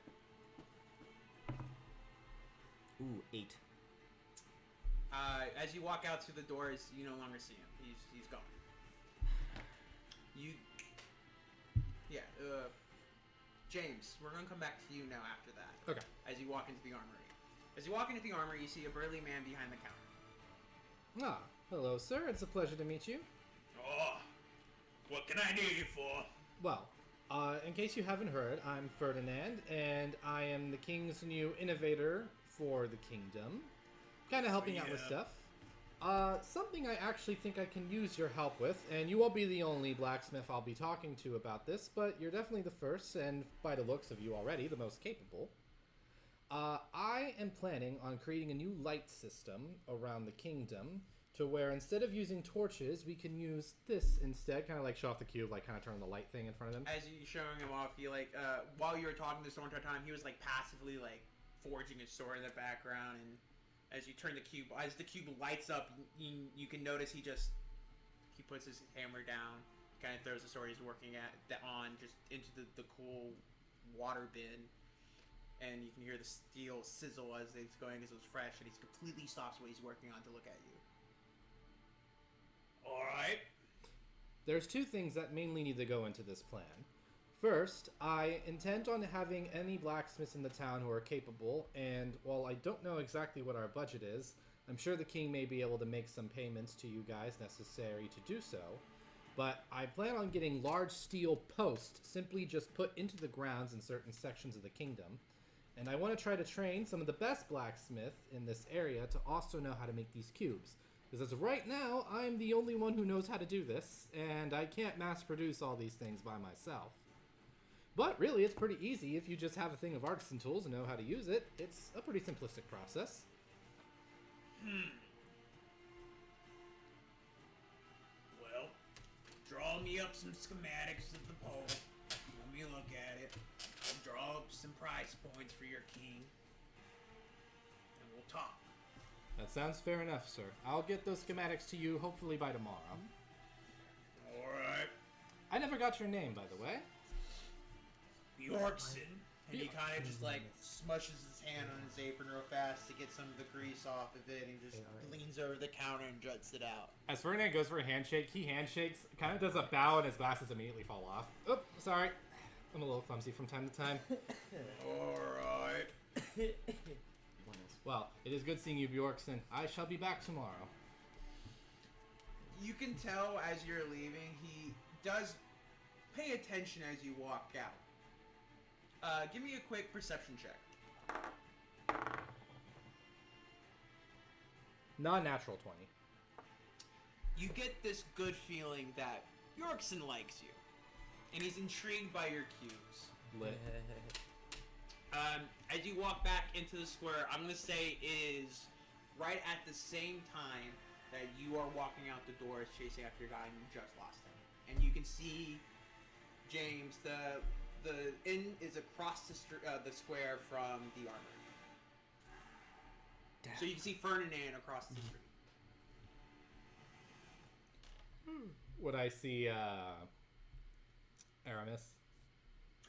Ooh, 8. As you walk out through the doors, you no longer see him. He's gone. James, we're gonna come back to you now after that. Okay. As you walk into the armory. As you walk into the armory, you see a burly man behind the counter. Hello, sir. It's a pleasure to meet you. Oh, what can I do you for? Well, in case you haven't heard, I'm Ferdinand, and I am the king's new innovator for the kingdom. Kind of helping out with stuff. Something I actually think I can use your help with, and you won't be the only blacksmith I'll be talking to about this, but you're definitely the first, and by the looks of you already, the most capable. I am planning on creating a new light system around the kingdom to where instead of using torches, we can use this instead. Kind of like show off the cube, like kind of turn the light thing in front of him. As you showing him off, he like while you were talking this entire time, he was like passively like forging his sword in the background, and as you turn the cube, as the cube lights up, you can notice he puts his hammer down, kind of throws the sword he's working on just into the cool water bin, and you can hear the steel sizzle as it's going as it was fresh, and he completely stops what he's working on to look at you. All right. There's two things that mainly need to go into this plan. First, I intend on having any blacksmiths in the town who are capable, and while I don't know exactly what our budget is, I'm sure the king may be able to make some payments to you guys necessary to do so, but I plan on getting large steel posts simply just put into the grounds in certain sections of the kingdom, and I want to try to train some of the best blacksmiths in this area to also know how to make these cubes. Because as of right now, I'm the only one who knows how to do this, and I can't mass produce all these things by myself. But really, it's pretty easy if you just have a thing of artisan tools and know how to use it. It's a pretty simplistic process. Well, draw me up some schematics of the pole. Let me look at it. I'll draw up some price points for your king, and we'll talk. That sounds fair enough, sir. I'll get those schematics to you hopefully by tomorrow. Alright. I never got your name, by the way. Bjorkson. And he kind of just like smushes his hand on his apron real fast to get some of the grease off of it, and just leans over the counter and juts it out. As Ferdinand goes for a handshake, he handshakes, kind of does a bow, and his glasses immediately fall off. Oop, sorry. I'm a little clumsy from time to time. Alright. Well, it is good seeing you, Bjorkson. I shall be back tomorrow. You can tell as you're leaving, he does pay attention as you walk out. Give me a quick perception check. Non-natural 20. You get this good feeling that Bjorkson likes you, and he's intrigued by your cubes. Lit. As you walk back into the square, I'm going to say is right at the same time that you are walking out the doors chasing after your guy and you just lost him. And you can see James, the inn is across the square from the armory. Damn. So you can see Ferdinand across the street. Would I see Aramis?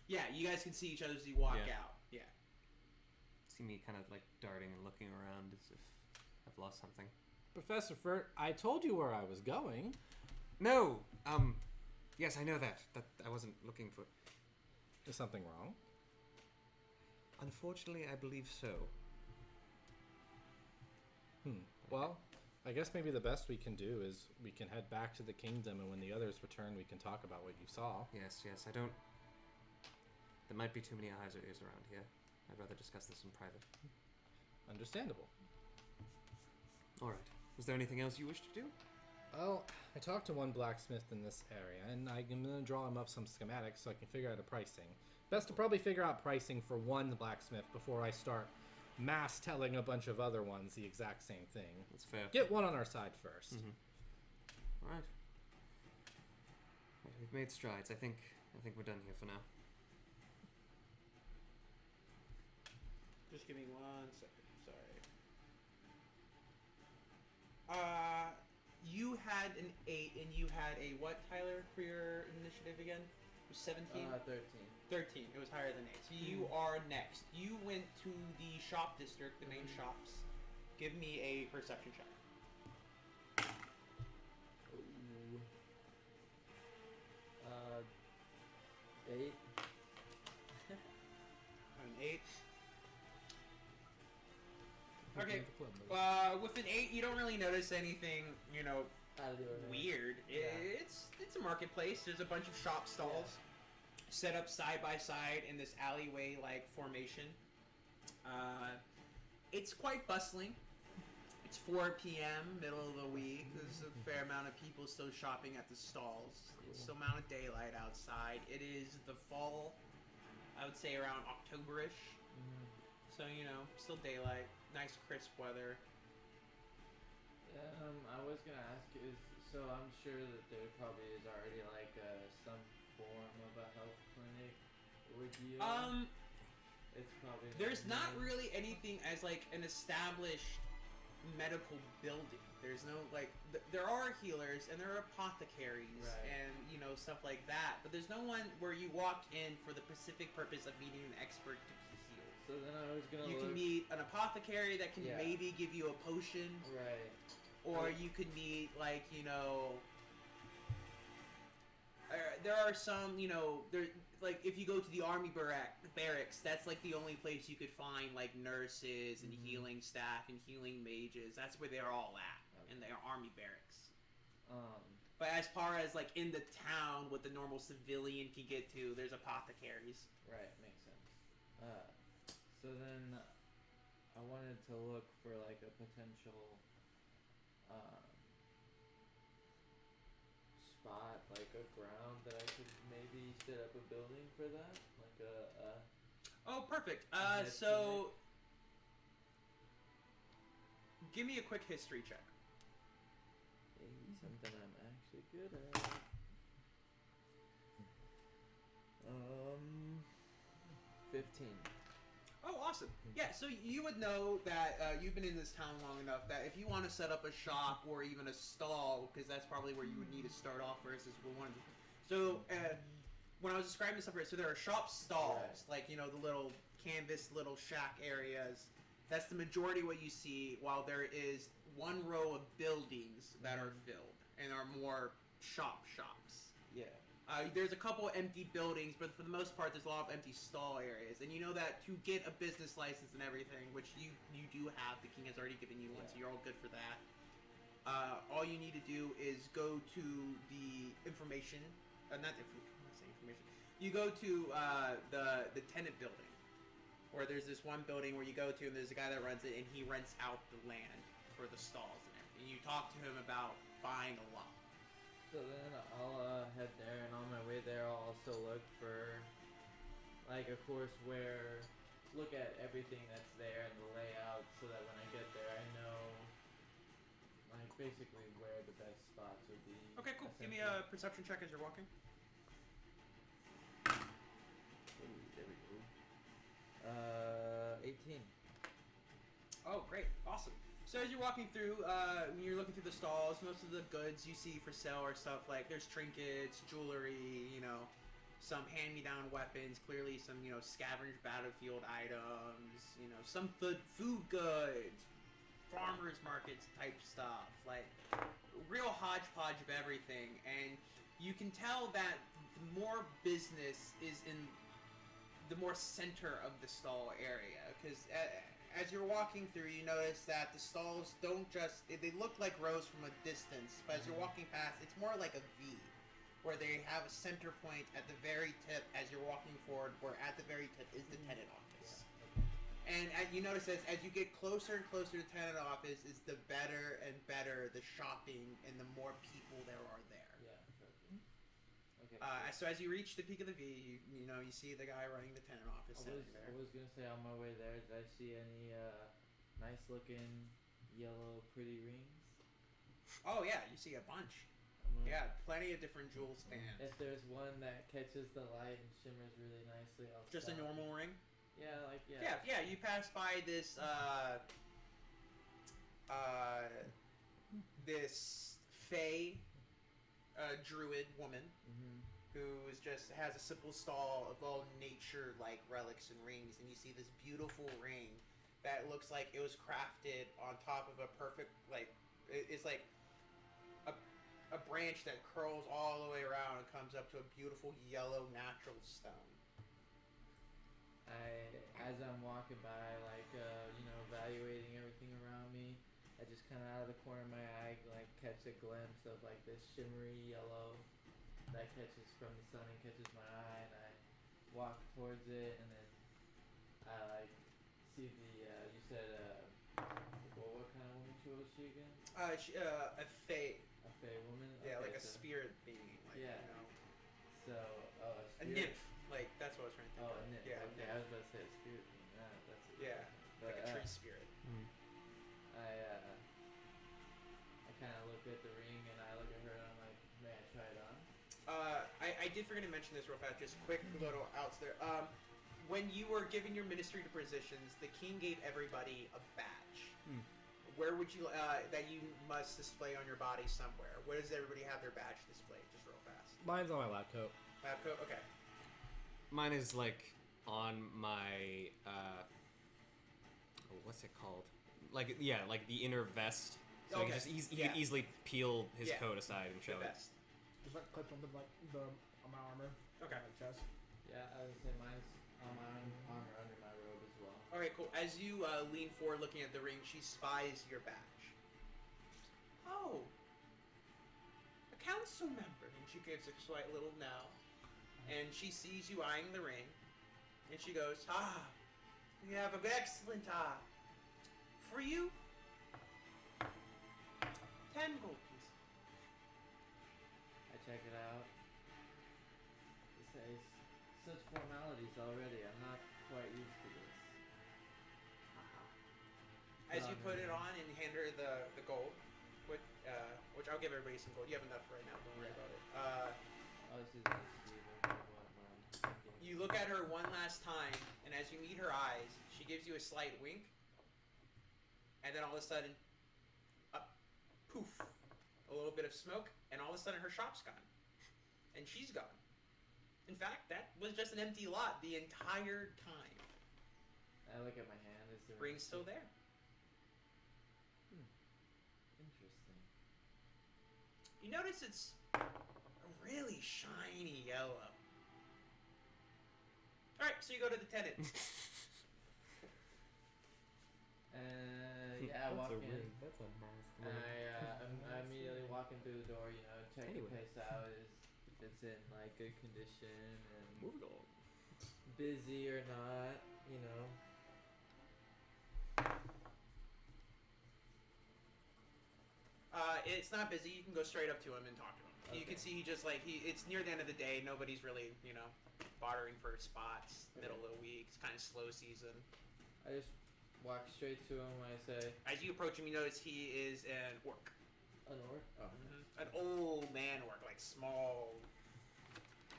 Yeah, you guys can see each other as you walk Yeah. out. Yeah. See me kind of like darting and looking around as if I've lost something. Professor Fert, I told you where I was going. No! Yes, I know that. That I wasn't looking for... Is something wrong? Unfortunately, I believe so. Well, I guess maybe the best we can do is we can head back to the kingdom, and when the others return, we can talk about what you saw. Yes, I don't... There might be too many eyes or ears around here. I'd rather discuss this in private. Understandable. Alright. Was there anything else you wish to do? Well, I talked to one blacksmith in this area, and I'm going to draw him up some schematics so I can figure out a pricing. Best to probably figure out pricing for one blacksmith before I start mass telling a bunch of other ones the exact same thing. That's fair. Get one on our side first. Alright. Right, we've made strides. I think we're done here for now. Just give me 1 second. Sorry. You had an 8, and you had a what, Tyler, for your initiative again? It was 17? 13. 13. It was higher than 8. So you are next. You went to the shop district, the main shops. Give me a perception check. Ooh. 8. An 8. Okay. The club moves. With an 8, you don't really notice anything, Out of the ordinary. weird. Yeah. It's a marketplace. There's a bunch of shop stalls. set up side by side in this alleyway-like formation. It's quite bustling. It's 4 p.m., middle of the week. There's a fair amount of people still shopping at the stalls. It's still amount of daylight outside. It is the fall, I would say around October-ish. So, still daylight. Nice crisp weather. I was gonna ask, so I'm sure that there probably is already like some form of a health clinic with you. It's probably There's not really anything as like an established medical building. There's no there are healers and there are apothecaries and stuff like that, but there's no one where you walked in for the specific purpose of meeting an expert to heal. So then I was gonna. You can meet an apothecary that can maybe give you a potion, right? Or you could meet there are some there if you go to the army barracks, that's like the only place you could find like nurses and healing staff and healing mages. That's where they're all at in their army barracks. But as far as like in the town, what the normal civilian can get to, there's apothecaries. Right, makes sense. So then I wanted to look for like a potential spot, like a ground that I could maybe set up a building for that, like Oh, perfect. So give me a quick history check. Something I'm actually good at. 15. Oh, awesome. Yeah, so you would know that you've been in this town long enough that if you want to set up a shop or even a stall, because that's probably where you would need to start off first, is one. So when I was describing this up here, so there are shop stalls, the little canvas little shack areas. That's the majority what you see, while there is one row of buildings that are filled and are more shops. Yeah. There's a couple empty buildings, but for the most part, there's a lot of empty stall areas. And you know that to get a business license and everything, which you do have, the king has already given you one, so you're all good for that. All you need to do is go to the information, not information, I'm not saying information. You go to the tenant building, where there's this one building where you go to, and there's a guy that runs it, and he rents out the land for the stalls and everything. You talk to him about buying a lot. So then I'll head there, and on my way there I'll also look for, like, of course, look at everything that's there and the layout, so that when I get there I know, like, basically where the best spots would be. Okay, cool. Give me a perception check as you're walking. Ooh, there we go. 18. Oh, great. Awesome. So as you're walking through, when you're looking through the stalls, most of the goods you see for sale are stuff like there's trinkets, jewelry, some hand-me-down weapons, clearly some, scavenged battlefield items, some food goods, farmers markets type stuff, like real hodgepodge of everything. And you can tell that the more business is in the more center of the stall area, because as you're walking through, you notice that the stalls don't they look like rows from a distance, but as you're walking past, it's more like a V, where they have a center point at the very tip as you're walking forward, where at the very tip is the tenant office. And you notice as you get closer and closer to the tenant office, is the better and better the shopping and the more people there are there. Okay. So as you reach the peak of the V, you see the guy running the tenant office sitting there. I was gonna say, on my way there, did I see any nice looking yellow pretty rings? Oh yeah, you see a bunch. Yeah, plenty of different jewel stands. If there's one that catches the light and shimmers really nicely, I'll Just a stop. normal ring? Yeah. Yeah, you pass by this this fey druid woman who has a simple stall of all nature like relics and rings, and you see this beautiful ring that looks like it was crafted on top of a perfect, it's like a branch that curls all the way around and comes up to a beautiful yellow natural stone. As I'm walking by, evaluating everything around me, I just kind of out of the corner of my eye, catch a glimpse of this shimmery yellow that catches from the sun and catches my eye, and I walk towards it, and then I like see the. You said what kind of woman was she again? A fae. A fae woman. Yeah, Okay, like a so, spirit being. Like, Yeah. You know, So a spirit? nymph. Like that's what I was trying to think Oh, of. a nymph. Yeah. Okay, nymph. I was about to say a spirit being. That's it. Yeah. But, Like a tree spirit. I kind of look at the ring and I look at her and I'm like, may I try it on? I did forget to mention this real fast. Just quick little outs there. When you were giving your ministry to positions, the king gave everybody a badge. Where would you that you must display on your body somewhere? Where does everybody have their badge displayed? Just real fast. Mine's on my lab coat. Lab coat. Okay. Mine is like on my what's it called? Like like the inner vest. So Okay. he can easily peel his Yeah. coat aside and show The it. best. Just like clipped onto like my armor. Okay. My chest. Yeah, I would say mine's on my armor under my robe as well. All right, cool. As you lean forward, looking at the ring, she spies your badge. Oh, a council member, and she gives a slight little no, and she sees you eyeing the ring, and she goes, you have an excellent eye. For you, 10 gold pieces. I check it out. It says, such formalities already. I'm not quite used to this. As you put it on and hand her the gold, which I'll give everybody some gold. You have enough right now. Don't worry about it. This is what I'm thinking. You look at her one last time, and as you meet her eyes, she gives you a slight wink, and then all of a sudden, poof, a little bit of smoke, and all of a sudden her shop's gone, and she's gone. In fact, that was just an empty lot the entire time. I look at my hand. Is the Ring's still there. Interesting. You notice it's a really shiny yellow. Alright, so you go to the tenant. Yeah, I walk in. That's a nice I immediately walking through the door, check Anyway. the place out, if it's in like good condition and Moving on. busy or not, It's not busy. You can go straight up to him and talk to him. You can see he just it's near the end of the day. Nobody's really, bartering for spots. Middle of the week. It's kind of slow season. I just walk straight to him. I say, As you approach him, you notice he is an orc. an orc? Oh. An old man orc, like small,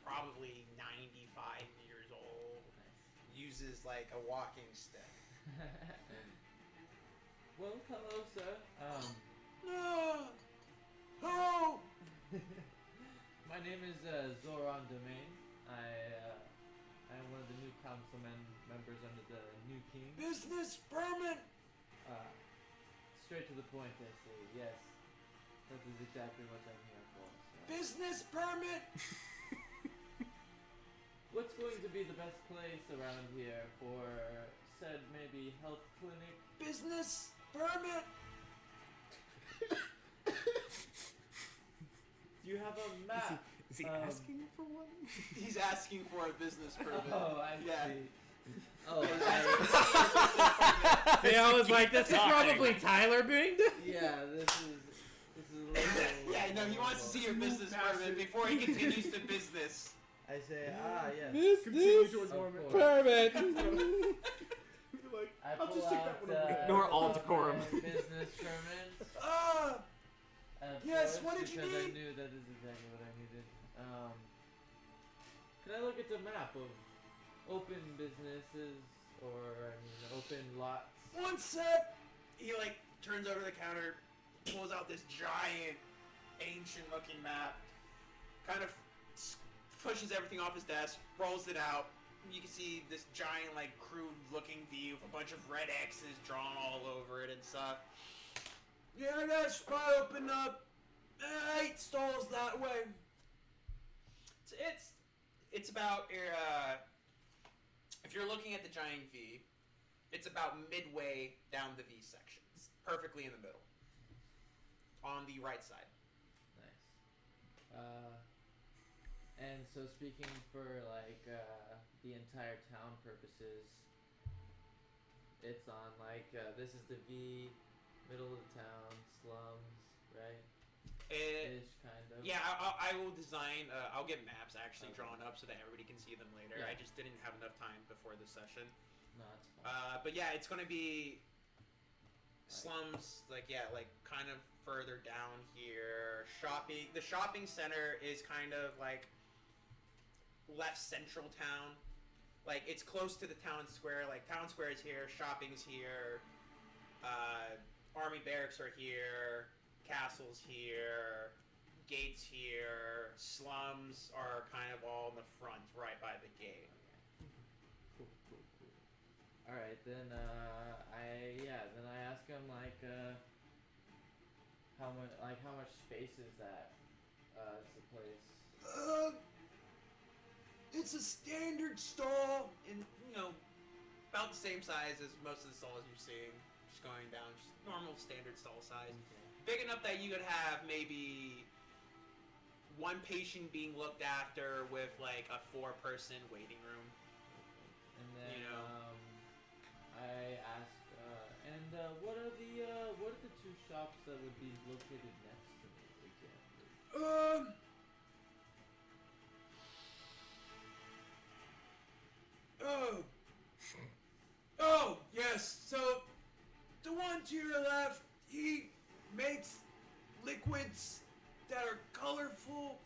probably 95 years old. Nice. Uses like a walking stick. Well, hello, sir. Hello! My name is Zoran Domain. I am one of the new council members under the new king. Business permit! Straight to the point, I see. Yes, that is exactly what I'm here for. So. Business permit! What's going to be the best place around here for said maybe health clinic? Business permit! Do you have a map? Is he asking for one? He's asking for a business permit. Oh, I Yeah. see. Oh, Yeah, I was like, this is probably Tyler Bing. yeah, this is a little. Yeah, no, he wants to see your business permit before he continues to business. I say, yes. Continue Business to ignore me. Of permit. Like, I I'll pull just take out, that one over. Ignore all decorum. my business permit. Of Yes, course, what did you because need? I knew that is exactly what I needed. Can I look at the map of open businesses or open lots? One sec! He turns over the counter, pulls out this giant, ancient-looking map, kind of pushes everything off his desk, rolls it out. You can see this giant, crude-looking V with a bunch of red X's drawn all over it and stuff. Yeah, I got a spot open up. 8 stalls that way. It's about if you're looking at the giant V, it's about midway down the V sections, perfectly in the middle, on the right side. Nice. And so speaking for the entire town purposes, it's on like this is the V, middle of the town, slums, right? Ish, kind of. Yeah, I will design. I'll get maps actually Okay. drawn up so that everybody can see them later. Yeah. I just didn't have enough time before this session. No, it's fine. But yeah, it's gonna be slums, like kind of further down here. Shopping. The shopping center is kind of like left central town. Like it's close to the town square. Like town square is here. Shopping's here. Army barracks are here. Castle's here. Gates here. Slums are kind of all in the front, right by the gate. Cool. All right, then I ask him like how much space is that? Is the place? It's a standard stall, and about the same size as most of the stalls you're seeing. Just going down, just normal standard stall size. Big enough that you could have maybe one patient being looked after with like a 4-person waiting room. And then You know. I ask, what are the two shops that would be located next to me exactly? Oh, yes. So, the one to your left, he makes liquids that are colorful.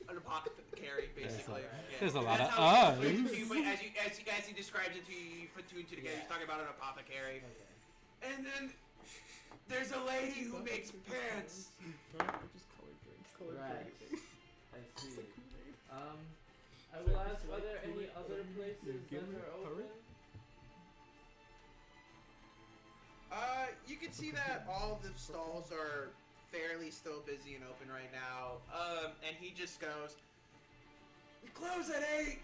An apothecary, basically. There's a lot That's of how he O's. explains it to you, but as he describes it to you, you put two and two together. He's talking about an apothecary. Okay. And then there's a lady who makes pants. Right. I see. I will ask, are there any other places that are open? You can see that all the stalls are fairly still busy and open right now. And he just goes, "We close at 8."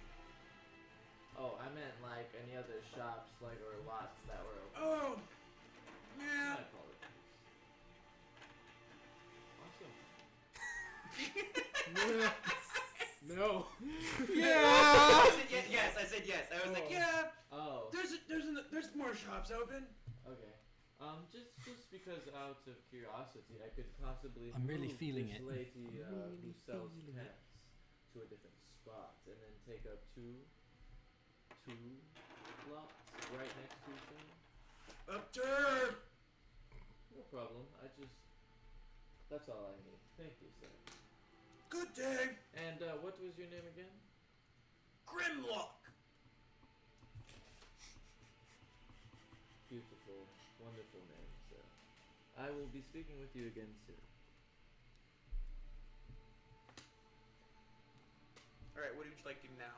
Oh, I meant like any other shops, like or lots that were open. Oh, My yeah. apologies. Awesome. No. I said yes. I said yes. I was like, yeah. Oh. There's more shops open. Okay. Just because out of curiosity, I could possibly I'm really move feeling this it. lady who sells pants to a different spot, and then take up two lots right next to each other. Up to her. No problem. That's all I need. Thank you, sir. Good day. And what was your name again? Grimlock. Beautiful, wonderful name, sir. I will be speaking with you again soon. All right. What would you like to do now?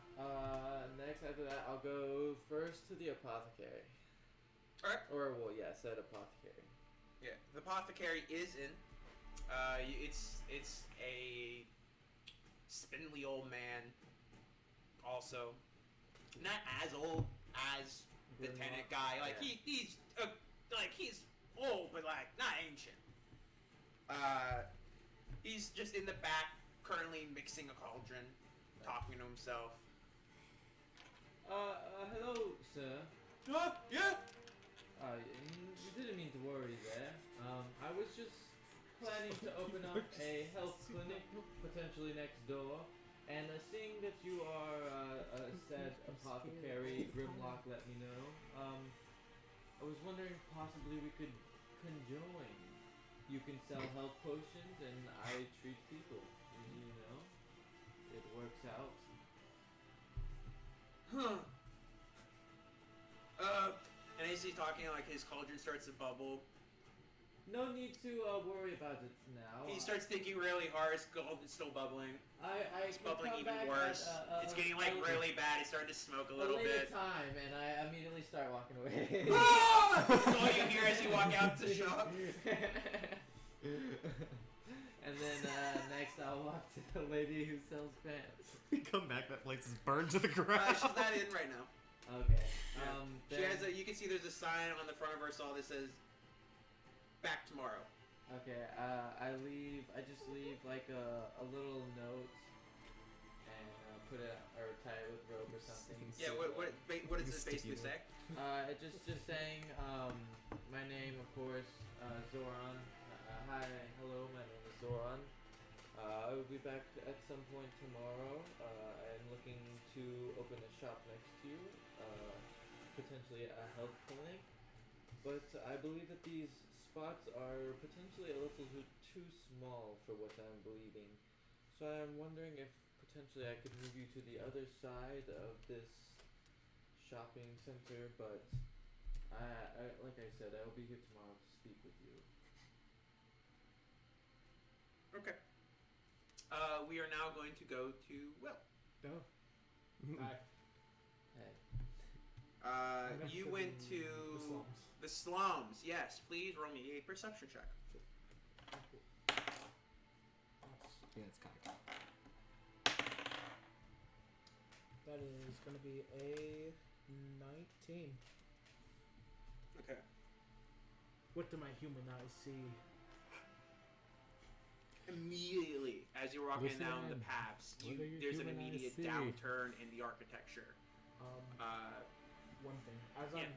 Next after that, I'll go first to the apothecary. All right. Said apothecary. Yeah, the apothecary is in. It's a spindly old man. Also, not as old as the Grimlock? tenant guy. Like Yeah. he's old, but like not ancient. He's just in the back, currently mixing a cauldron, talking to himself. Hello, sir. Yeah. You didn't mean to worry there. I was just planning to open up a health clinic, potentially next door, and seeing that you are said apothecary, Grimlock let me know. I was wondering if possibly we could conjoin. You can sell health potions, and I treat people. You know, it works out. Huh. And as he's talking, like his cauldron starts to bubble. No need to worry about it now. He starts thinking really hard. His cauldron's still bubbling. It's It's bubbling even worse. It's getting like really bad. He's starting to smoke a little bit. time, and I immediately start walking away. Ah! That's all you hear as you walk out to the shop. And then next I'll walk to the lady who sells pants. We come back, that place is burned to the ground. She's not in right now. Okay. She has a. You can see there's a sign on the front of her stall that says "Back tomorrow." Okay. I leave. I just leave like a little note put it or tie it with rope or something. Yeah. What does this basically say? Just saying, my name, of course, Zoran. Hi, hello, my name is Zoran. I will be back at some point tomorrow. I'm looking to open a shop next to you, potentially a health clinic. But I believe that these spots are potentially a little too small for what I'm believing. So I'm wondering if potentially I could move you to the other side of this shopping center, but like I said, I will be here tomorrow to speak with you. Okay. We are now going to go to Will. No. Hi. Hey. You went to the slums. the slums. Yes, please roll me a perception check. Yeah, it's kind of. That is going to be a 19. Okay. What do my human eyes see? Immediately, as you're walking Listen, down the paths, what are your there's an human eyes immediate see? downturn in the architecture. One thing. As Yeah. I'm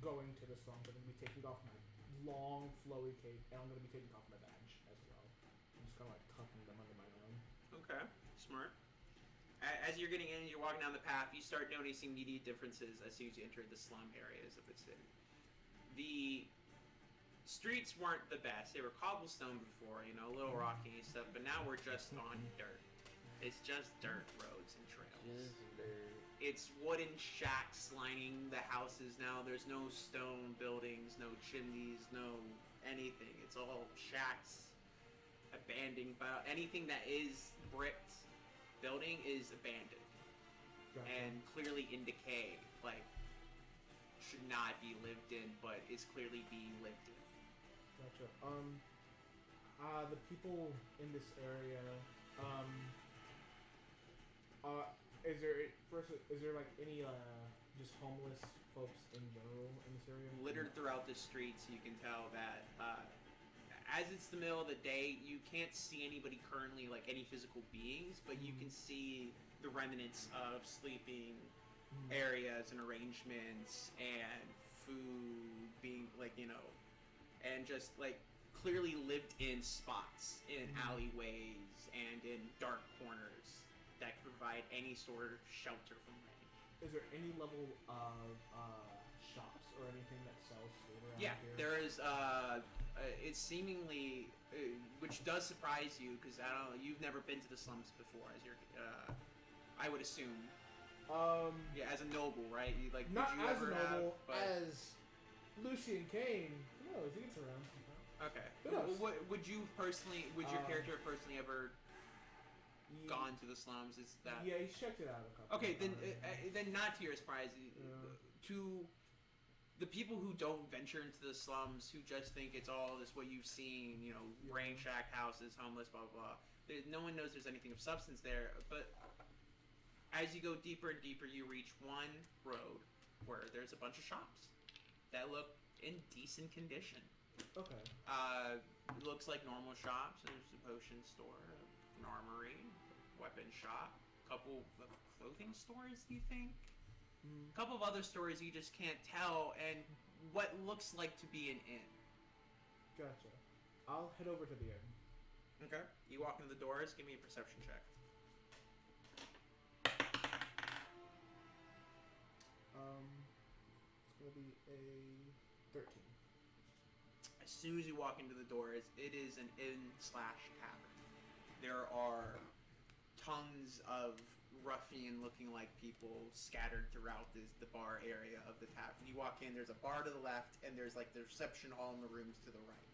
going to the slums, I'm going to be taking off my long, flowy cape, and I'm going to be taking off my badge as well. I'm just kind of like tucking them under my arm. Okay, smart. As you're getting in and you're walking down the path, you start noticing immediate differences as soon as you enter the slum areas of the city. The streets weren't the best. They were cobblestone before, a little rocky and stuff, but now we're just on dirt. It's just dirt roads and trails. It's wooden shacks lining the houses now. There's no stone buildings, no chimneys, no anything. It's all shacks, abandoned. But anything that is bricked building is abandoned Gotcha. and clearly in decay. Like, should not be lived in, but is clearly being lived in. Gotcha. The people in this area, is there like any just homeless folks in general in this area? Littered throughout the streets, you can tell that as it's the middle of the day, you can't see anybody currently, like any physical beings, but you can see the remnants of sleeping areas and arrangements and food being and just like clearly lived in spots in alleyways and in dark corners that could provide any sort of shelter from rain. Is there any level of shops or anything that sells food around Yeah, here? there is. It's seemingly, which does surprise you because I don't know, you've never been to the slums before, as you're. I would assume. Yeah, as a noble, right? Not would you as ever a noble, have, but... as Lucian Kane. Who knows? He gets around sometimes. Okay. Who knows? Would you personally? Would your character personally ever gone to the slums? Is that? Yeah, he's checked it out a couple. Okay, then times. then not to your surprise, to the people who don't venture into the slums, who just think it's all this what you've seen, rain shack houses, homeless, blah blah blah. No one knows there's anything of substance there. But as you go deeper and deeper, you reach one road where there's a bunch of shops that look in decent condition. Okay. Looks like normal shops. There's a potion store, an armory, weapon shop, a couple of clothing stores, you think? A couple of other stores you just can't tell, and what looks like to be an inn. Gotcha. I'll head over to the inn. Okay. You walk into the doors, give me a perception check. It's gonna be a 13. As soon as you walk into the doors, it is an inn/tavern. There are tons of ruffian-looking like people scattered throughout the bar area of the tavern. You walk in, there's a bar to the left, and there's like the reception hall and the rooms to the right.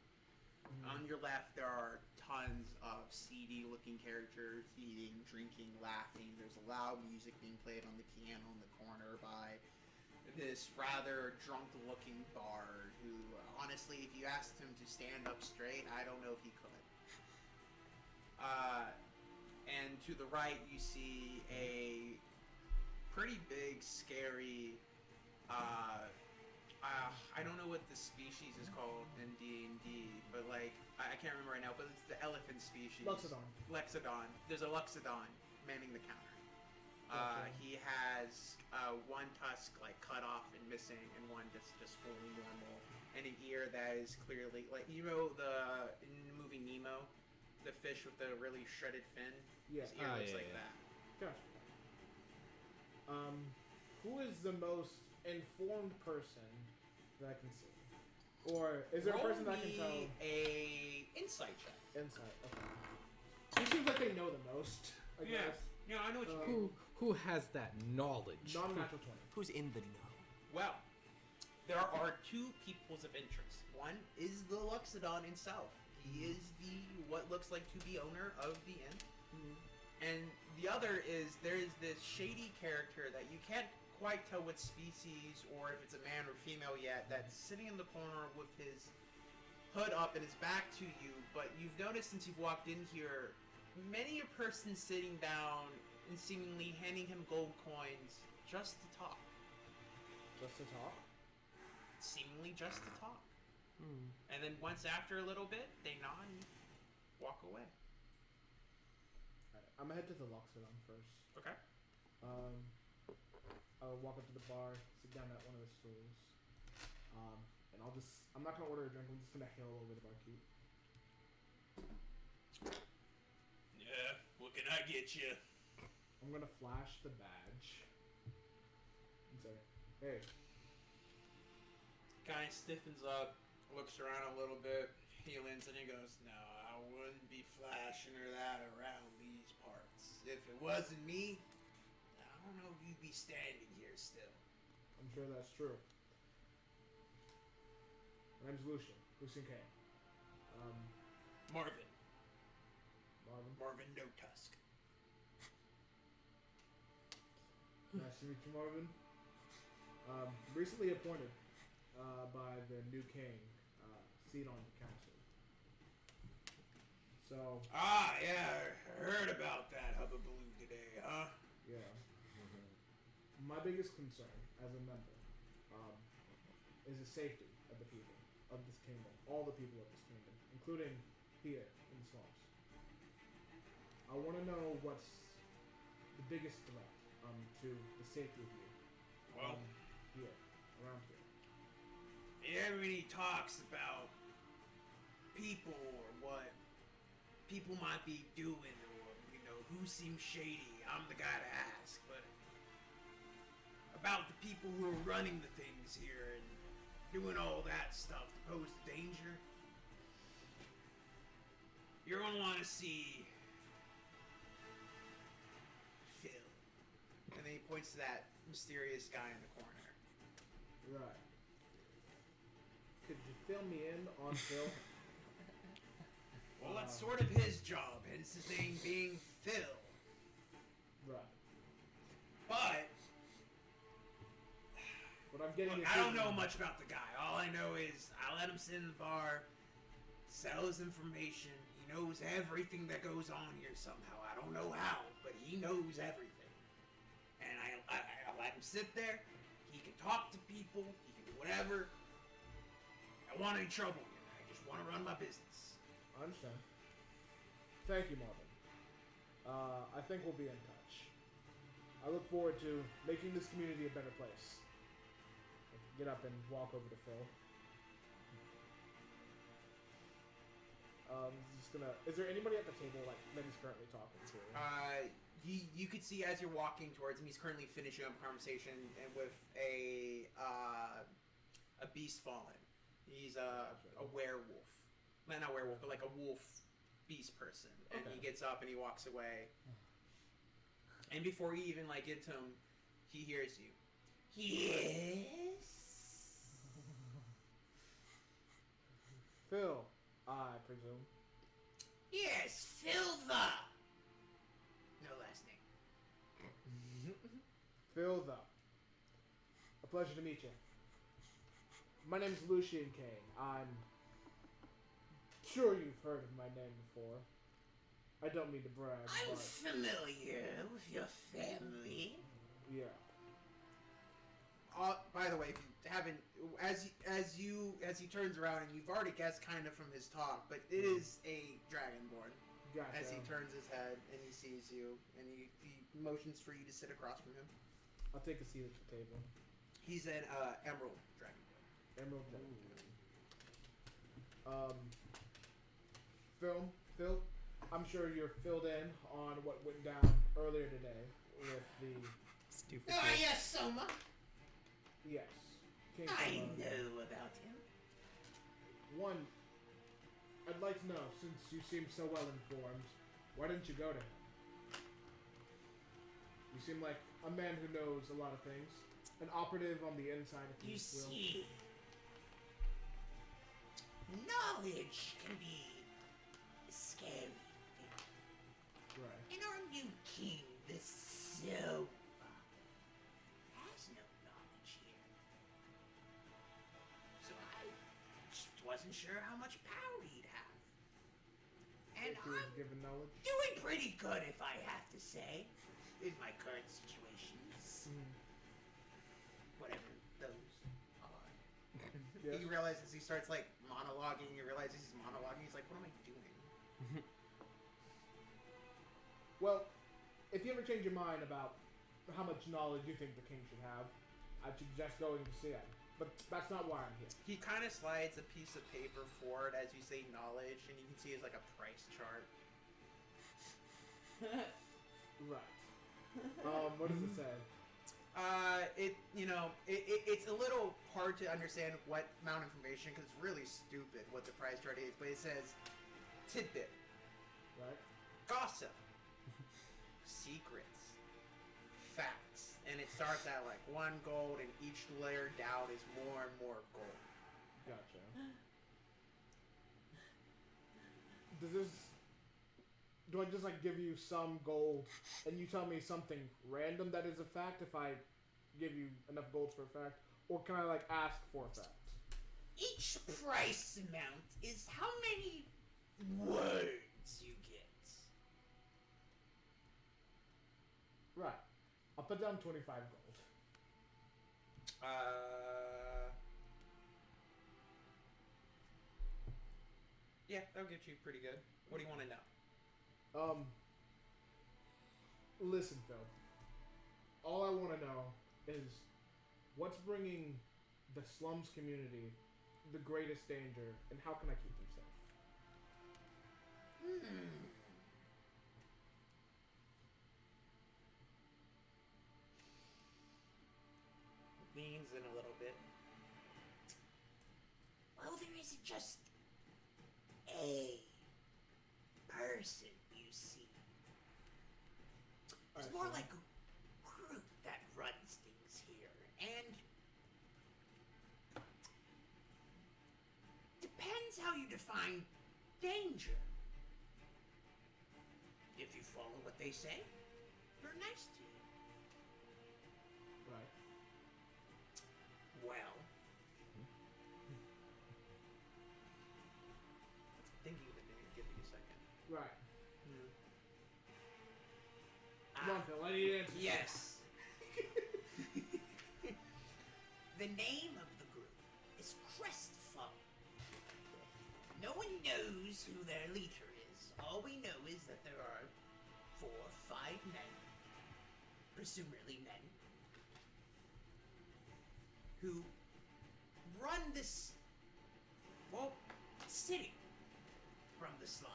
On your left, there are tons of seedy-looking characters eating, drinking, laughing. There's loud music being played on the piano in the corner by this rather drunk-looking bard who, honestly, if you asked him to stand up straight, I don't know if he could. And to the right, you see a pretty big, scary, I don't know what the species is called in D&D, but like, I can't remember right now, but it's the elephant species. Luxodon. Lexodon. There's a Luxodon manning the counter. Gotcha. He has one tusk like cut off and missing, and one that's just fully normal, and an ear that is clearly like in the movie Nemo, the fish with the really shredded fin. Yeah. His ear looks like yeah. that. Gotcha. Who is the most informed person that I can see? Or is there a person that I can tell? A insight check. Insight. Okay. He seems like they know the most. I guess. Yeah, I know what you mean. Who has that knowledge? Non-natural 20. Who's in the know? Well, there are two peoples of interest. One is the Luxodon himself. He is what looks like to be owner of the inn. Mhm. And the other is there is this shady character that you can't quite tell what species or if it's a man or female yet, that's sitting in the corner with his hood up and his back to you, but you've noticed since you've walked in here, many a person sitting down and seemingly handing him gold coins just to talk. Just to talk. Seemingly just to talk. And then once after a little bit, they nod and walk away. Alright, I'm gonna head to the Loxodon first. Okay. I'll walk up to the bar, sit down at one of the stools, and I'm not gonna order a drink, I'm just gonna hail over the barkeep. Yeah, what can I get you? I'm gonna flash the badge and say, hey. Guy stiffens up, looks around a little bit, he leans and he goes, no, I wouldn't be flashing her that around these parts. If it wasn't me, I don't know if you'd be standing here still. I'm sure that's true. My name's Lucian K. Marvin. Marvin. Marvin No Tusk. Nice to meet you, Marvin. Recently appointed by the new king, seat on the council. So. Ah, yeah, I heard about that hubbubaloo today, huh? Yeah. My biggest concern as a member is the safety of the people of this kingdom, all the people of this kingdom, including here in the swamps. I want to know what's the biggest threat to the safety of you. Well, here, around here. everybody talks about people or what people might be doing or, who seems shady. I'm the guy to ask, but about the people who are running the things here and doing all that stuff to pose danger, you're gonna want to see Phil. And then he points to that mysterious guy in the corner. Right. Could you fill me in on Phil? Well, that's sort of his job, hence his name being Phil. Right. But What I'm getting look, is I don't know much about the guy. All I know is I let him sit in the bar, sell his information. He knows everything that goes on here somehow. I don't know how, but he knows everything. And I let him sit there. He can talk to people. He can do whatever. I don't want any trouble here. I just want to run my business. I understand. Thank you, Marvin. I think we'll be in touch. I look forward to making this community a better place. Get up and walk over to Phil. Is there anybody at the table that he's currently talking to? You could see as you're walking towards him, he's currently finishing up a conversation and with a beast fallen. He's a werewolf. Well, not werewolf, but like a wolf beast person. And Okay. he gets up and he walks away. And before you even get to him, he hears you. Yes. Phil, I presume. Yes, Phil the. No last name. Phil, a pleasure to meet you. My name's Lucian Kane. I'm sure you've heard of my name before. I don't mean to brag, I'm but familiar with your family. yeah. By the way, if you haven't, as he turns around and you've already guessed kind of from his talk, but it is a dragonborn. Gotcha. As he turns his head and he sees you, and he motions for you to sit across from him. I'll take a seat at the table. He's an emerald dragon. Emerald Dragon. Phil, I'm sure you're filled in on what went down earlier today with the Stupid. Ah, yes, Soma. yes. King I Soma. know about him. One, I'd like to know, since you seem so well informed, why didn't you go to him? You seem like a man who knows a lot of things. An operative on the inside, if you You will. see, knowledge can be a scary thing. Right. And our new king, the Silva, has no knowledge here. So I just wasn't sure how much power he'd have. And If he was I'm given knowledge. doing pretty good, if I have to say, in my current situations. Whatever those are. Yes. He realizes he starts like monologuing. He realizes he's monologuing. He's like, "What am I doing?" Well, if you ever change your mind about how much knowledge you think the king should have, I'd suggest going to see him. But that's not why I'm here. He kind of slides a piece of paper forward as you say knowledge, and you can see it's like a price chart. Right. What does it say? It's a little hard to understand what amount of information because it's really stupid what the price chart is. But it says tidbit, Right. gossip, secrets, facts, and it starts at like 1 gold, and each layer down is more and more gold. Gotcha. Do I just like give you some gold and you tell me something random that is a fact if I give you enough gold for a fact? Or can I like ask for a fact? Each price amount is how many words you get. Right. I'll put down 25 gold. Yeah, that'll get you pretty good. What do you want to know? Listen, Phil. All I want to know is what's bringing the slums community the greatest danger, and how can I keep them safe? Leans in a little bit. Well, there isn't just a person, you see. It's I more see. like a group that runs things here, and depends how you define danger. If you follow what they say, they're nice to you. Right. Well, Thinking of a name. Give me a second. Right. Come on, Phil. I need answers. yes. The name of the group is Crestfall. No one knows who their leader is. All we know is that there are 4 or 5 men, presumably men, who run this, well, city from the slums.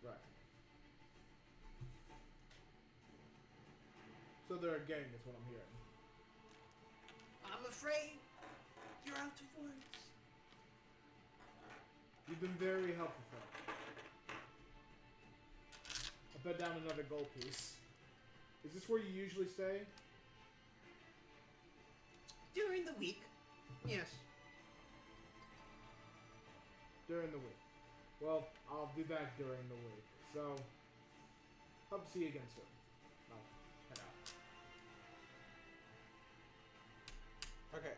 Right. So they're a gang, is what I'm hearing. I'm afraid you're out of words. You've been very helpful, Phil. I put down another gold piece. Is this where you usually stay? During the week, Yes. During the week. Well, I'll be back during the week. So, hope to see you again soon. I'll head out. Okay.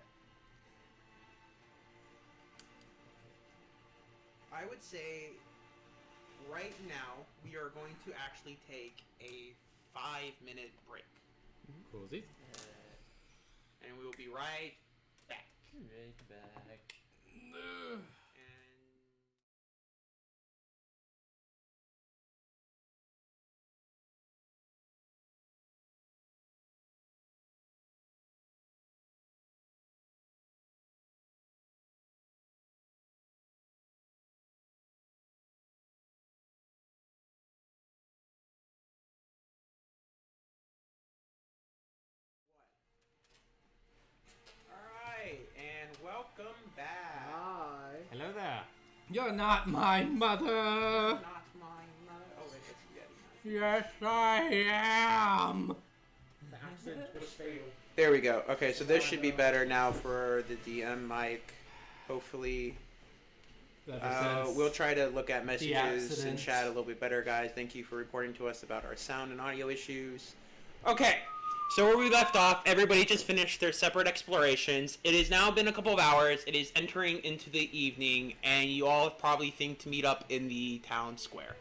I would say right now we are going to actually take a 5-minute break. Coolsies. And we will be right back. Right back. Welcome back. Hi. Hello there. You're not my mother. Not my mother. Oh wait, that's Yeti. Yes, I am. The accent was fatal. There we go. Okay, so this should be better now for the DM mic. Hopefully, we'll try to look at messages and accident. chat a little bit better, guys. Thank you for reporting to us about our sound and audio issues. Okay, so where we left off, everybody just finished their separate explorations. It has now been a couple of hours. It is entering into the evening, and you all probably think to meet up in the town square.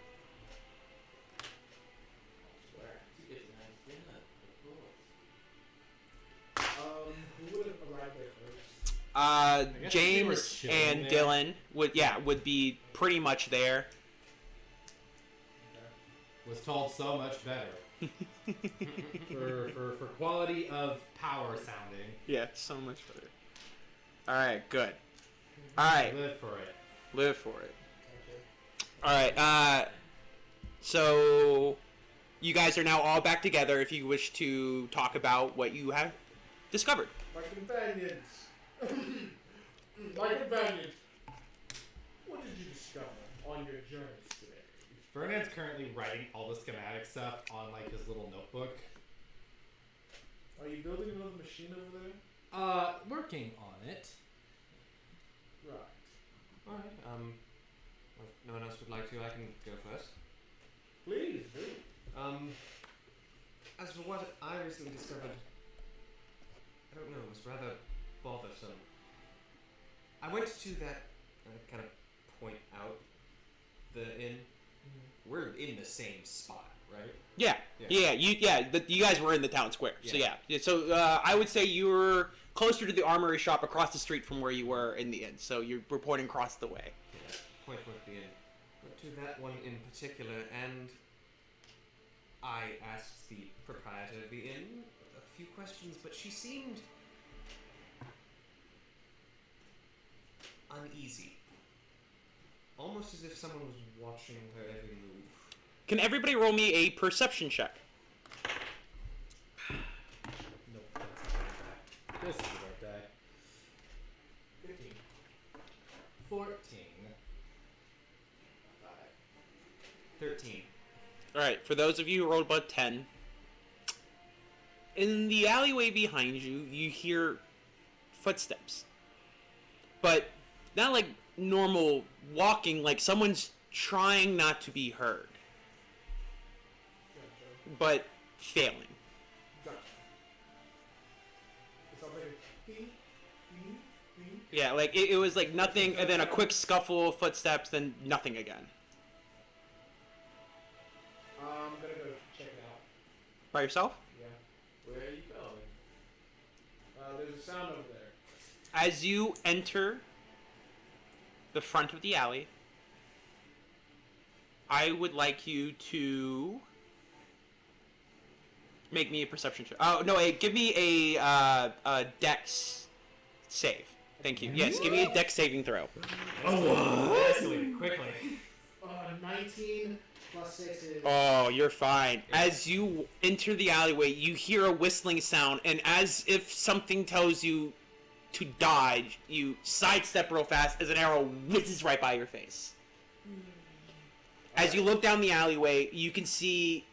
Who would have arrived there first? guess James they were chilling and there. Dylan would be pretty much there. Was told so much better. for quality of power sounding. Yeah, so much better. All right, good. All right, Live for it. live for it. All right. So you guys are now all back together. If you wish to talk about what you have discovered. My companions. My companions. What did you discover on your journeys today? Fernand's currently writing all the schematic stuff on like his little notebook. Are you building another machine over there? Working on it. Right. Alright, if no one else would like to, I can go first. Please do. As for what I recently discovered, I don't know, it was rather bothersome. I went to that, kind of point out the inn. We're in the same spot, right? Yeah. You guys were in the town square. So Yeah. yeah. So I would say you were closer to the armory shop across the street from where you were in the inn. So you were pointing across the way. Yeah, point with the inn. But to that one in particular, and I asked the proprietor of the inn a few questions, but she seemed uneasy. Almost as if someone was watching her every move. Can everybody roll me a perception check? Nope, that's a right die. This is a right die. 15. 14. 13. All right. For those of you who rolled above 10, in the alleyway behind you, you hear footsteps, but not like normal walking. Like someone's trying not to be heard, but failing. Gotcha. It sounds like a ding, ding, ding. Yeah, like it was like nothing, and then a quick scuffle of footsteps, then nothing again. I'm gonna go check it out. By yourself? Yeah. Where are you going? There's a sound over there. As you enter the front of the alley, I would like you to make me a perception check. Oh no! Give me a Dex save. Thank you. Yes, give me a Dex saving throw. Escalated quickly. 19 plus 6 is... Oh, you're fine. As you enter the alleyway, you hear a whistling sound, and as if something tells you to dodge, you sidestep real fast as an arrow whizzes right by your face. As you look down the alleyway, you can see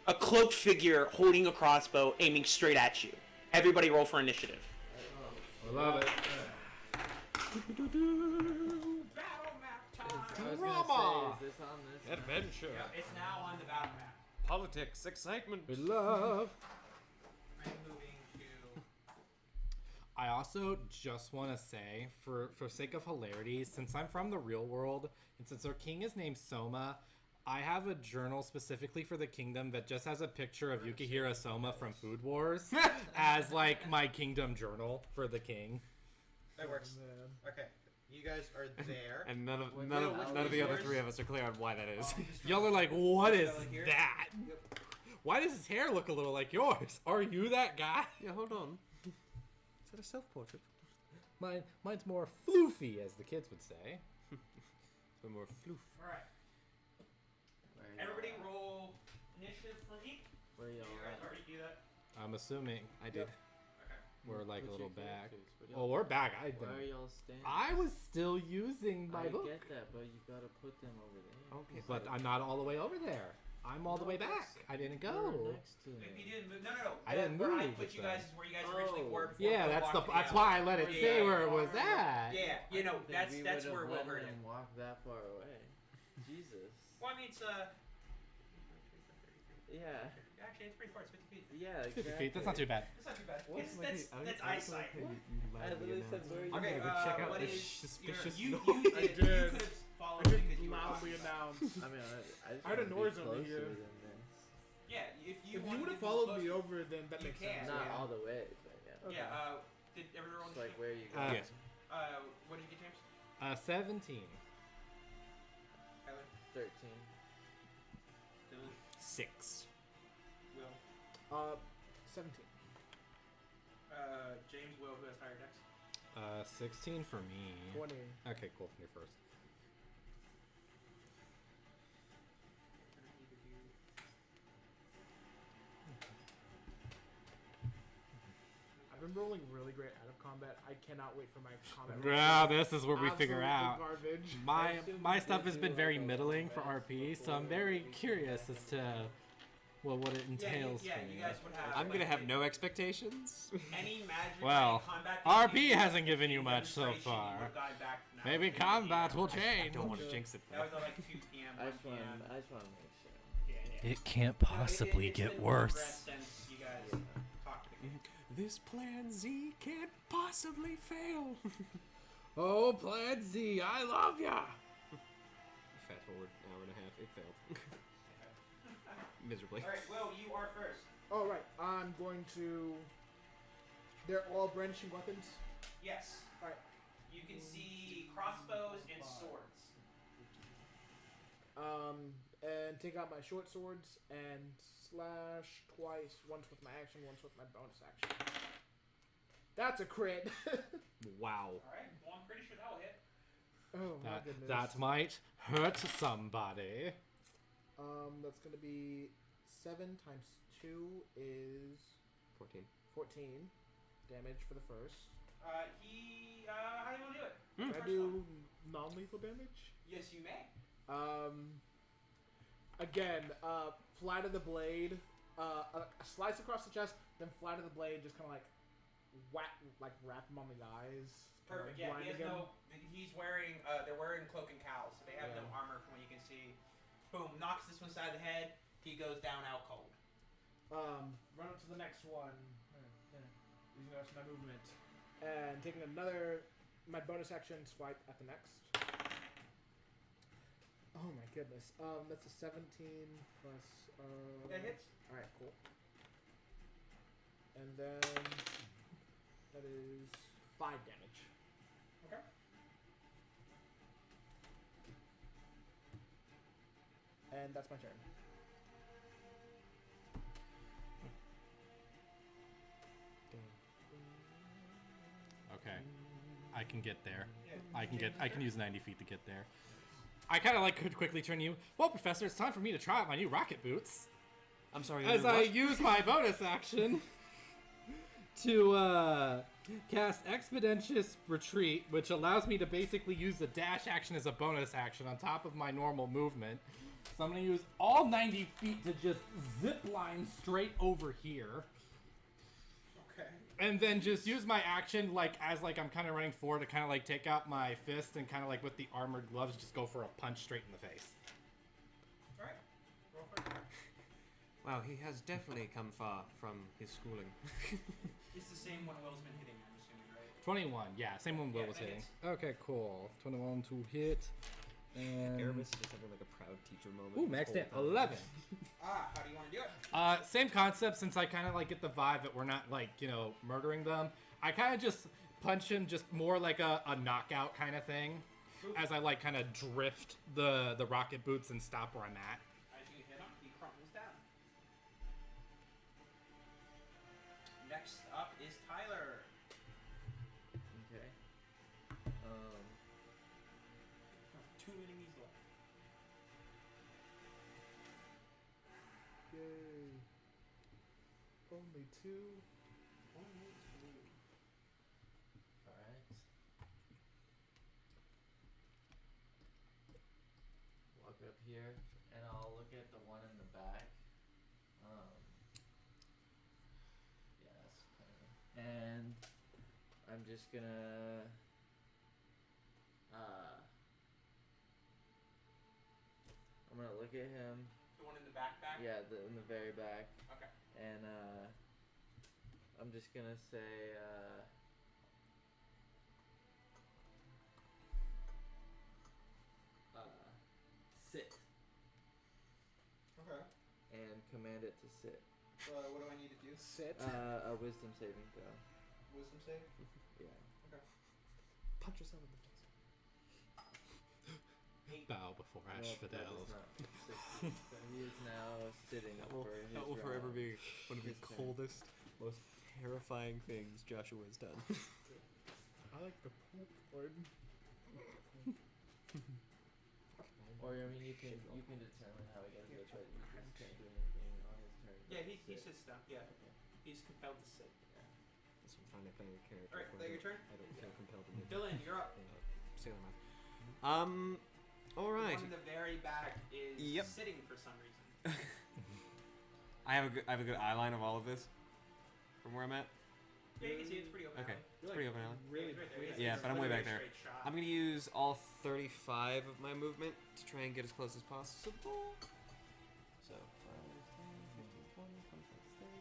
a cloaked figure holding a crossbow aiming straight at you. Everybody roll for initiative. I love it. Battle map time. I was Drama. gonna say, is this on this? Adventure. It's now on the battle map. Politics. Excitement. We love. I'm moving to. I also just want to say, for sake of hilarity, since I'm from the real world, and since our king is named Soma, I have a journal specifically for the kingdom that just has a picture of Yukihira Soma from Food Wars as, like, my kingdom journal for the king. That works. Okay, you guys are there. And none of Which none one of, none of the other yours? three of us are clear on why that is. Y'all are like, what is Here? that? Why does his hair look a little like yours? Are you that guy? Yeah, hold on. Is that a self-portrait? Mine's more floofy, as the kids would say. So more floof. All right. Where are y'all Everybody at? roll initiative for me. Where are y'all You guys at? already do that? I'm assuming I did. Okay. We're like a What's little your back. characters? What Oh, y'all- we're back. Where are y'all standing? I was still using my I book. get that, but you gotta put them over there. Okay, But I'm not all the way over there. I'm all the way back. I didn't You're go. next to If me. you didn't move, no. I didn't Where I move put this you time. guys is where you guys originally Oh. were. Before Yeah, Will that's walked that's down. why I let it Yeah, say yeah, where it was at. Yeah, I didn't think that's we where would've Will let heard it. him walk that far away. Jesus. Well, I mean, it's Yeah. actually it's pretty far. It's 50 feet. Yeah. 50 Exactly. feet. That's not too bad. It's not too bad. What? That's eyesight. I literally said where you Okay, were. check out what this is suspicious you noise. did. I You did. could have followed I everything that did you were loudly talking about. announce. I mean, I just I heard a wanna be noise over closer here. than this. Yeah, if you If you wanted would to have be followed closer- me over, then that You makes can. sense. Not Yeah. all the way, but yeah. Yeah. Did everyone roll It's like initiative? where you go. Yes. What did you get, James? 17. Tyler? 13. Dylan? 6. Will? 17. James, Will, who has higher dex? 16 for me. 20. Okay, cool. You're first. I've been rolling really great out of combat. I cannot wait for my combat. Yeah, this is where we figure Absolutely out. Garbage. My stuff has been very middling for RP, so I'm very curious as to what it entails yeah, for you me. guys would have. I'm gonna have no expectations. Any magic. Well, combat. RP hasn't given you much so demonstration, you far. would've gotten back now. Maybe combat will change. I don't want to jinx it. That was at like 2 p.m. I 1 just p.m. want to make sure. Yeah. It can't No, possibly it's get been worse. progress since you guys talked to me. This plan Z can't possibly fail. Oh, Plan Z, I love ya! Fast forward an hour and a half, it failed. Miserably. All right, Will, you are first. All right, I'm going to. They're all brandishing weapons. Yes. All right. You can see crossbows and swords. And take out my short swords and slash twice. Once with my action, once with my bonus action. That's a crit. Wow. All right. Well, I'm pretty sure that will hit. Oh my goodness. That might hurt somebody. That's gonna be 7 times 2 is 14. 14 damage for the first. How do you want to do it? Can I First do one. non-lethal damage? Yes, you may. Again, flat of the blade, a slice across the chest, then flat of the blade, just kind of like wrap him on the eyes. Perfect. Yeah, he has blinding him. no. He's wearing. They're wearing cloak and cowl, so they have no Yeah. armor from what you can see. Boom! Knocks this one side of the head. He goes down out cold. Run up to the next one. Using the rest of my movement, and taking my bonus action swipe at the next. Oh my goodness. That's a 17 plus. That hits. All right, cool. And then that is 5 damage. Okay. And that's my turn. Okay. I can get there. I can use 90 feet to get there. I kind of like could quickly turn to you. Well, Professor, it's time for me to try out my new rocket boots. I'm sorry. As I use my bonus action to cast Expeditious Retreat, which allows me to basically use the dash action as a bonus action on top of my normal movement. So I'm going to use all 90 feet to just zip line straight over here. Okay. And then just use my action as I'm kind of running forward to kind of take out my fist and kind of with the armored gloves just go for a punch straight in the face. All right. Roll for it. Wow, he has definitely come far from his schooling. It's the same one Will's been hitting, I'm assuming, right? 21, yeah, same one Will Yeah, was that hitting. hits. Okay, cool. 21 to hit. And Aramis is just having a proud teacher moment. ooh, this maxed whole at time. 11. How do you want to do it? Same concept, since I kind of get the vibe that we're not murdering them. I kind of just punch him just more like a knockout kind of thing, as I kind of drift the rocket boots and stop where I'm at. As you hit him, he crumples down. Next up is Tyler. Okay. 2 enemies left. Yay. Only 2. here, and I'll look at the one in the back. Yes, and I'm just gonna. I'm gonna look at him. The one in the backpack? Yeah, in the very back. Okay. And I'm just gonna say sit. Okay. And command it to sit. What do I need to do? Sit. A wisdom saving throw. Wisdom save? Yeah. Okay. Punch yourself in the face. Bow before That Asphodel. is not 60. So he is now sitting That for his will forever round. be one of the His turn. coldest, most terrifying things Joshua has done. I like the poop one. Or I mean, you can determine how he gets it, but you just can't do anything on his turn. Yeah, but he sit. sits down. Yeah. Okay. He's compelled to sit. That's what I'm finding playing a character. Alright, where is that your turn? I don't feel compelled to make Dylan, you're up. Sailor Mouth. The Alright. one in the very back is Yep. sitting for some reason. I have a good eye line of all of this from where I'm at. Yeah, you can see it's pretty open. Okay, alley. it's pretty open alley. Really Yeah, it's right there, Yeah, it's but I'm way back literally a there. straight shot. I'm gonna use all 35 of my movement to try and get as close as possible. So 5, 10, 15, 20, 25,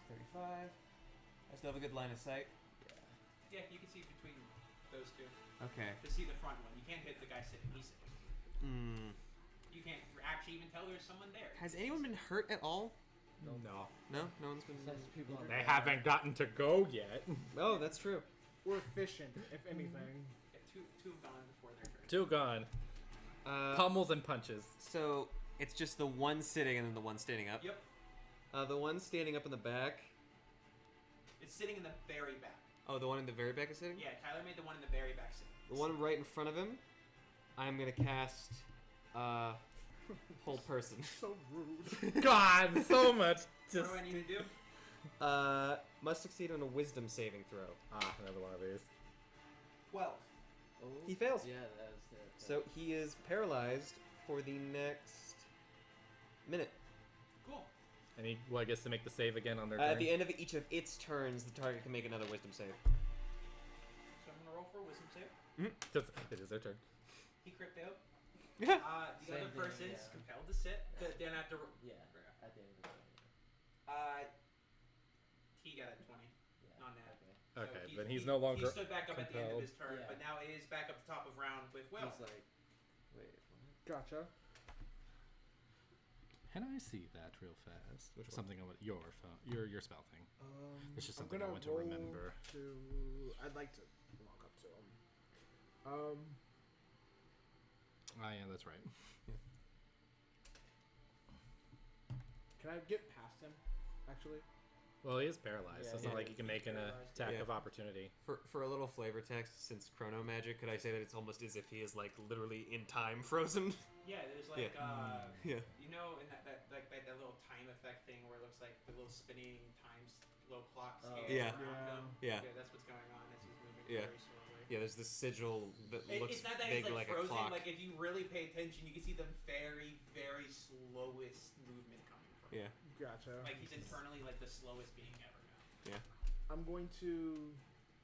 30, 35. I still have a good line of sight. Yeah, you can see between those two. Okay. To see the front one. You can't hit the guy sitting. He's sitting. You can't actually even tell there's someone there. Has anyone been hurt at all? No. No, no one's been. Besides people on They the haven't gotten to go yet. Oh, that's true. We're efficient, if anything. Yeah, two have gone before their turn. Two gone. Pummels and punches. So it's just the one sitting and then the one standing up. Yep. The one standing up in the back. It's sitting in the very back. Oh, the one in the very back is sitting. Yeah, Tyler made the one in the very back sitting. The one right in front of him. I'm gonna cast. Hold person. So rude. God, so much. What Just do I need to do? Must succeed on a wisdom saving throw. another one of these. 12. Oh, He fails. Yeah, that's it. So he is paralyzed for the next minute. Cool. And he gets to make the save again on their At turn. the end of each of its turns, the target can make another wisdom save. So I'm gonna roll for a wisdom save. Because it is their turn. He crit failed. The Same other thing, person's yeah. compelled to sit. Then after. Yeah, at the end of the game. He got a 20 Yeah. on that. Okay. So Okay, he- then he's he- no longer He stood back up at the end of compelled. his turn, Yeah. but now it is back up the top of round with Will. He's like, wait, what? Gotcha. Can I see that real fast? Which one? Something about your phone, your spell thing. It's just I'm something I gonna want to roll remember. I'd like to walk up to him. Ah, yeah, that's right. Can I get past him? Actually. Well, he is paralyzed, so it's Yeah, not like he you can is make an paralyzed. attack Yeah. of opportunity. For a little flavor text, since chrono magic, could I say that it's almost as if he is like literally in time frozen? Yeah, there's like Yeah. you know, in that little time effect thing where it looks like the little spinning little clocks. Oh. hands Yeah. around him. Yeah. that's what's going on as he's moving Yeah. very slowly. Yeah, there's this sigil that looks It's not that big it's like frozen. a clock. Like if you really pay attention, you can see the very, very slowest movement coming from him. Yeah. Gotcha. Like he's internally like the slowest being ever known. I'm going to.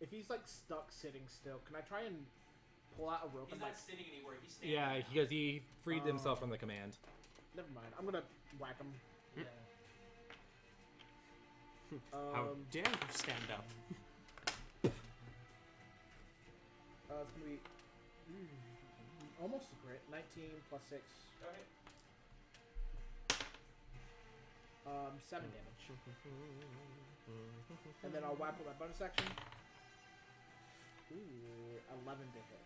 If he's like stuck sitting still, can I try and pull out a rope He's and not like? sitting anywhere. He's standing. Yeah, now. because he freed himself from the command. Never mind. I'm gonna whack him. Yeah. How dare you stand up? It's gonna be almost a crit. 19 plus 6. Go ahead. 7 damage. And then I'll whack with my bonus action. Ooh, 11 to hit.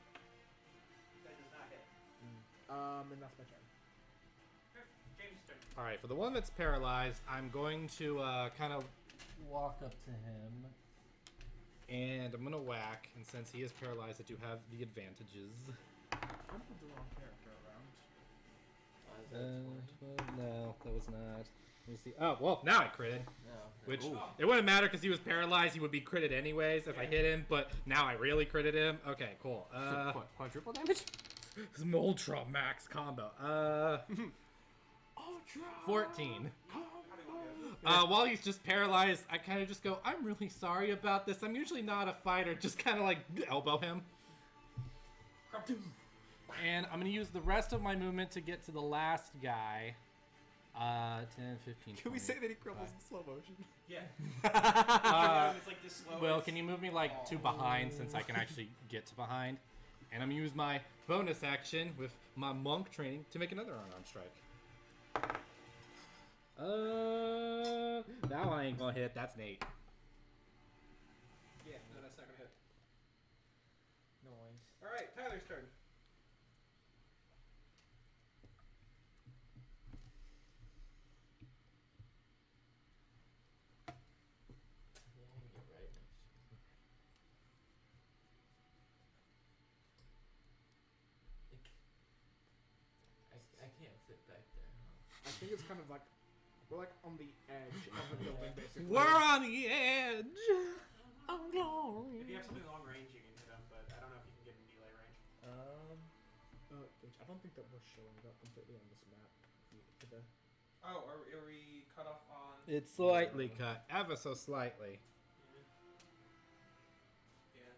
That does not hit. And that's my turn. Okay, James' turn. All right, for the one that's paralyzed, I'm going to kind of walk up to him, and I'm gonna whack. And since he is paralyzed, I do have the advantages. I'm putting the wrong character around. Is that 20? No, that was not. Let me see. Oh, well, now I critted. No. Which Ooh. it wouldn't matter because he was paralyzed. He would be critted anyways if I hit him. But now I really critted him. Okay, cool. Quadruple damage? It's Ultra Max combo. 14. While he's just paralyzed, I kind of just go, I'm really sorry about this. I'm usually not a fighter. Just kind of like elbow him. And I'm going to use the rest of my movement to get to the last guy. 10, 15, Can we 20, say that he crumbles in slow motion? Yeah. It's like this slow. Will, can you move me like to behind since I can actually get to behind? And I'm going to use my bonus action with my monk training to make another unarmed strike. That one ain't going to hit. That's an 8. Yeah, no, that's not gonna hit. Noise. All right, Tyler's turn. Yeah, I can get right next to you. I can't fit back there, huh? I think it's kind of like we're like on the edge of the building, basically. We're on the edge of glory. If you have something long range, you can hit him, but I don't know if you can get in melee range. I don't think that we're showing it up completely on this map. Oh, are we cut off on? It's slightly cut, ever so slightly. Yeah.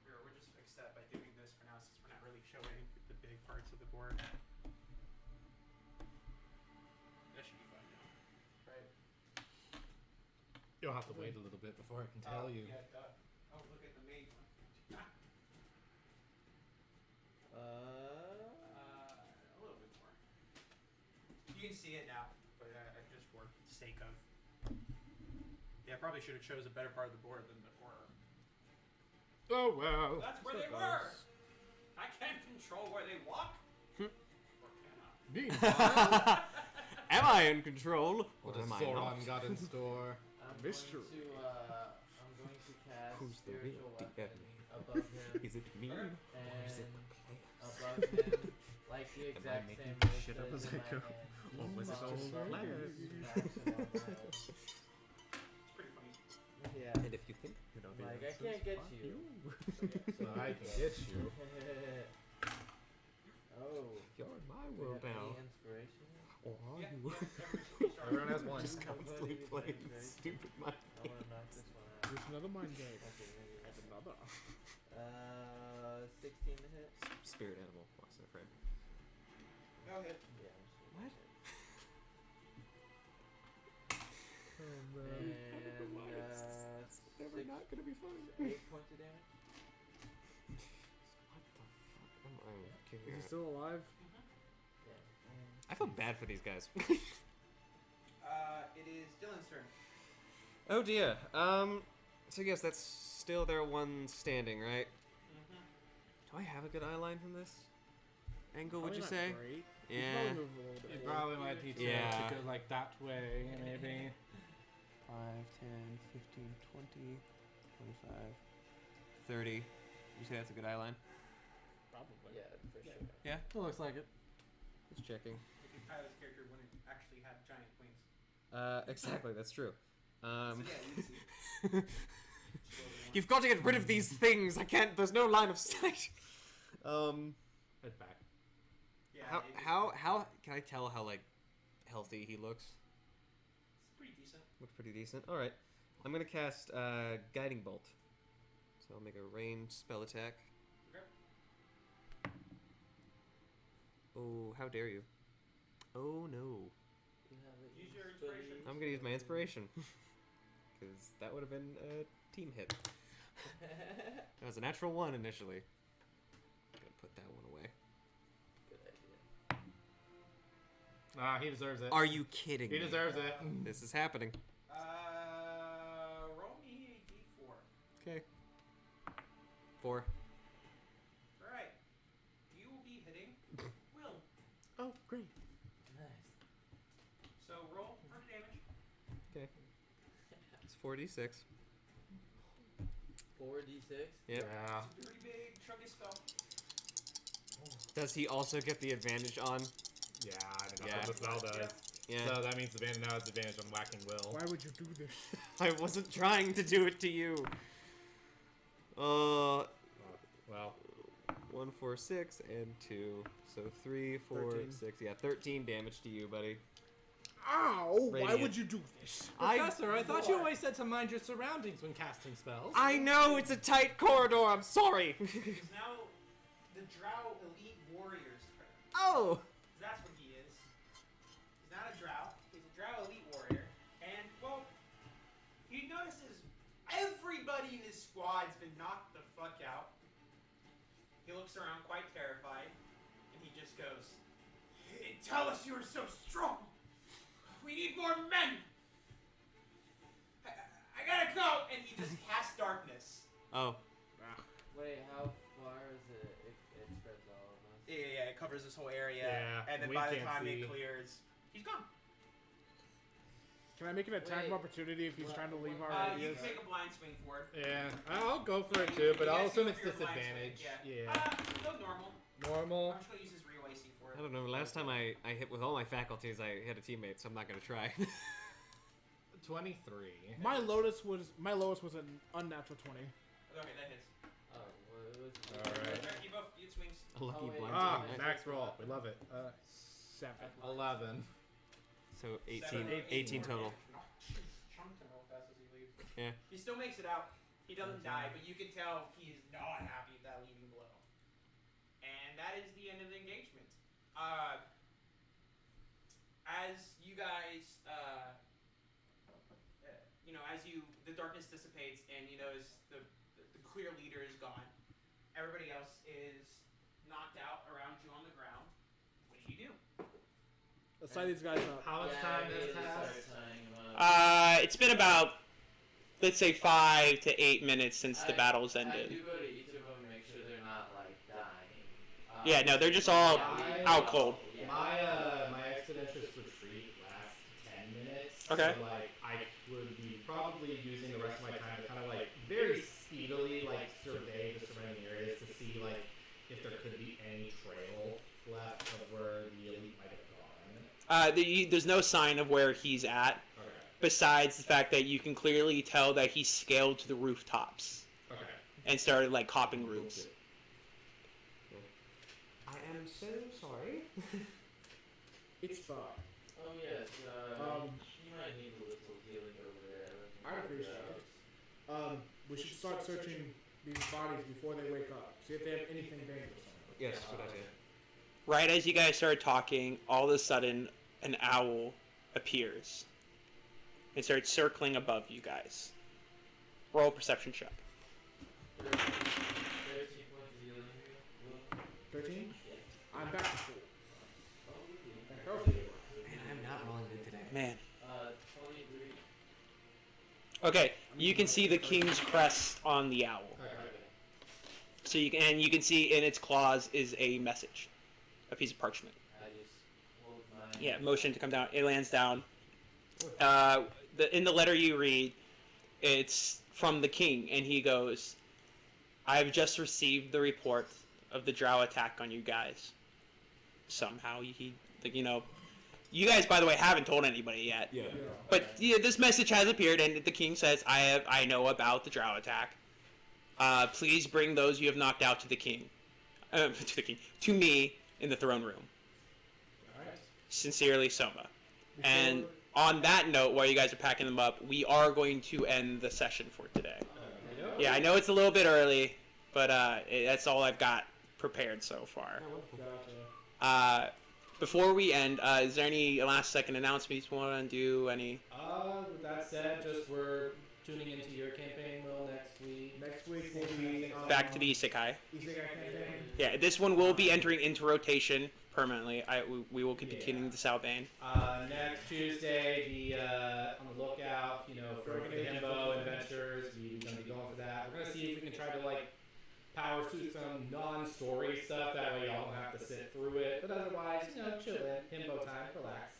We're just fixed that by doing this for now, since we're not really showing the big parts of the board. That should be fine now, right? You'll have to wait a little bit before I can tell you. Yeah, duh. Oh, look at the main one. A little bit more. You can see it now, but just for sake of. Yeah, I probably should have chose a better part of the board than the horror. Oh well. That's where they were. I can't control where they walk. Or can I? Am I in control? What Or does am I not? Sauron got in store? I'm Mystery. going to cast Who's the real spiritual weapon enemy? above him. Is it me? Or is it And the players? above him, like the Am I exact making same shit up list as in I my go? hand. Or was it Above just him, players? maximum health. It's pretty funny. Yeah. And if you think you know the Like, I answers, can't get fuck you. So I can get you. Oh. You're in my Do you world have now. any inspiration? Or are Yeah, you? Everyone has one. Just constantly playing stupid mind I want to knock this one out. There's another mind game. Okay, maybe And that's another. 16 to hit. Spirit animal walks in the frame. Go ahead. Yeah. I'm just What? hit. Oh, And Never six- not gonna be fun. 8 points of damage. What the fuck am I looking Is he at? still alive? Yeah. I feel bad for these guys. It is Dylan's turn. Oh dear. So yes, that's still their one standing, right? Do I have a good eye line from this angle? Would you Probably not say? Great. Yeah. Probably move a little bit You forward. probably might need to Yeah. to go like that way, maybe. 5, 10, 15, 20, 25, 30. You say that's a good eye line? Probably. Yeah, for sure. Yeah. It looks like it. Just checking. Look at Tyler's character when it actually had giant wings. Exactly. That's true. So yeah, you see. You've got to get rid of these things. I can't. There's no line of sight. Head back. Yeah, How can I tell how like healthy he looks? It's pretty decent. Looks pretty decent. All right. I'm gonna cast guiding bolt. So I'll make a ranged spell attack. Okay. Oh, how dare you! Oh no! You have it. Use your inspiration. I'm gonna use my inspiration. Because that would have been a team hit. That was a natural 1 initially. I'm gonna put that one away. Good idea. He deserves it. Are you kidding He me? deserves it. This is happening. Roll me a d4. Okay. 4. Alright. You will be hitting Will. Oh, great. Nice. So roll for damage. Okay. It's 4d6. 4d6. Yep. Yeah. It's a pretty big chunky spell. Does he also get the advantage on? Yeah, I mean, that's Yeah. what the spell does. Yeah. So that means the bandit now has advantage on whacking Will. Why would you do this? I wasn't trying to do it to you. Well, 1, 1, 4, 6, and 2. So 3, 4, 13. 6. Yeah, 13 damage to you, buddy. Ow! Why Radiant. would you do this? Professor, I thought you always said to mind your surroundings when casting spells. I know it's a tight corridor. I'm sorry. He's now the Drow Elite Warrior's turn. Oh. That's what he is. He's not a Drow. He's a Drow Elite Warrior. And, well, he notices everybody in his squad's been knocked the fuck out. He looks around quite terrified. And he just goes, "They didn't tell us you were so strong. We need more men. I gotta go." And he just casts darkness. Oh. Wait, how far is it? It spreads all of us. Yeah, it covers this whole area. Yeah, and then we by the can't time see. it clears, he's gone. Can I make an attack of Wait. opportunity if he's trying to leave our You radius? can make a blind swing for it. Yeah, I'll go for it too, but You I'll guys do assume it it's for your blind disadvantage. swing, Yeah. Go normal. Normal. I'm just gonna use his real AC for it. I don't know. Last time I hit with all my faculties, I hit a teammate, so I'm not gonna try. 23. My lowest was an unnatural 20. Okay, that hits. Oh, well, it was. Alright. You both get swings. A lucky Oh, wait. blind. Ah, swing. max roll. We love it. 7. 11. So 18, Seven, 18 total. Chunked him real fast as he leaves. Yeah. He still makes it out. He doesn't die, but you can tell he is not happy with that leaving blow. And that is the end of the engagement. As you guys, the darkness dissipates and you notice the clear leader is gone. Everybody else is knocked out around you on the ground. What do? Let's tie these guys up. How much time has passed? It's been about, let's say, 5 to 8 minutes since the battle's I ended. do go to each of them and make sure they're not like dying. Yeah, no, they're just all out cold. Yeah. My expeditious retreat lasts 10 minutes. Okay. So, like, I would be probably using the rest of my time to kind of, like, very speedily, like, survey the surrounding areas to see, like, if there could be any trail left of where the elite might have gone. There's no sign of where he's at, Okay. besides the fact that you can clearly tell that he scaled to the rooftops Okay. and started, like, hopping roofs. I am so sorry. It's fine. Oh yes. Um, You might need a little healing over there. I appreciate it. We should start searching these bodies before they wake up. See if they have anything dangerous on them. Yes, good idea. Right as you guys start talking, all of a sudden, an owl appears and starts circling above you guys. Roll a perception check. 13 points of healing here. 13? I'm back to full. Oh, Okay. Man, I'm not rolling good today. Man. 23. Okay, you can see the king's crest on the owl. So you can see in its claws is a message, a piece of parchment. I just hold my. Yeah, motion to come down. It lands down. In the letter you read, it's from the king, and he goes, "I've just received the report of the drow attack on you guys." Somehow you guys, by the way, haven't told anybody yet. Yeah. But yeah, this message has appeared, and the king says, I know about the drow attack. Please bring those you have knocked out to the king. To me in the throne room. Alright. Sincerely, Soma. And on that note, while you guys are packing them up, we are going to end the session for today. Yeah, I know it's a little bit early, but that's all I've got prepared so far. Gotcha. Before we end, is there any last-second announcements you want to do? Any? With that said, just we're tuning into your campaign, Will, next week. Next week will be Back to the Isekai. Isekai campaign. Yeah, this one will be entering into rotation permanently. We will keep continuing the Salbane. Next Tuesday, on the lookout, for the Himbo adventures. We're going to be going for that. We're going to see if we can try to, power through some non-story stuff. That way y'all don't have to sit through it. But otherwise, chill in. Himbo time. Relax.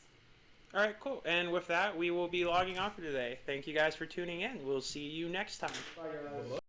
All right, cool. And with that, we will be logging off for today. Thank you guys for tuning in. We'll see you next time. Bye, guys.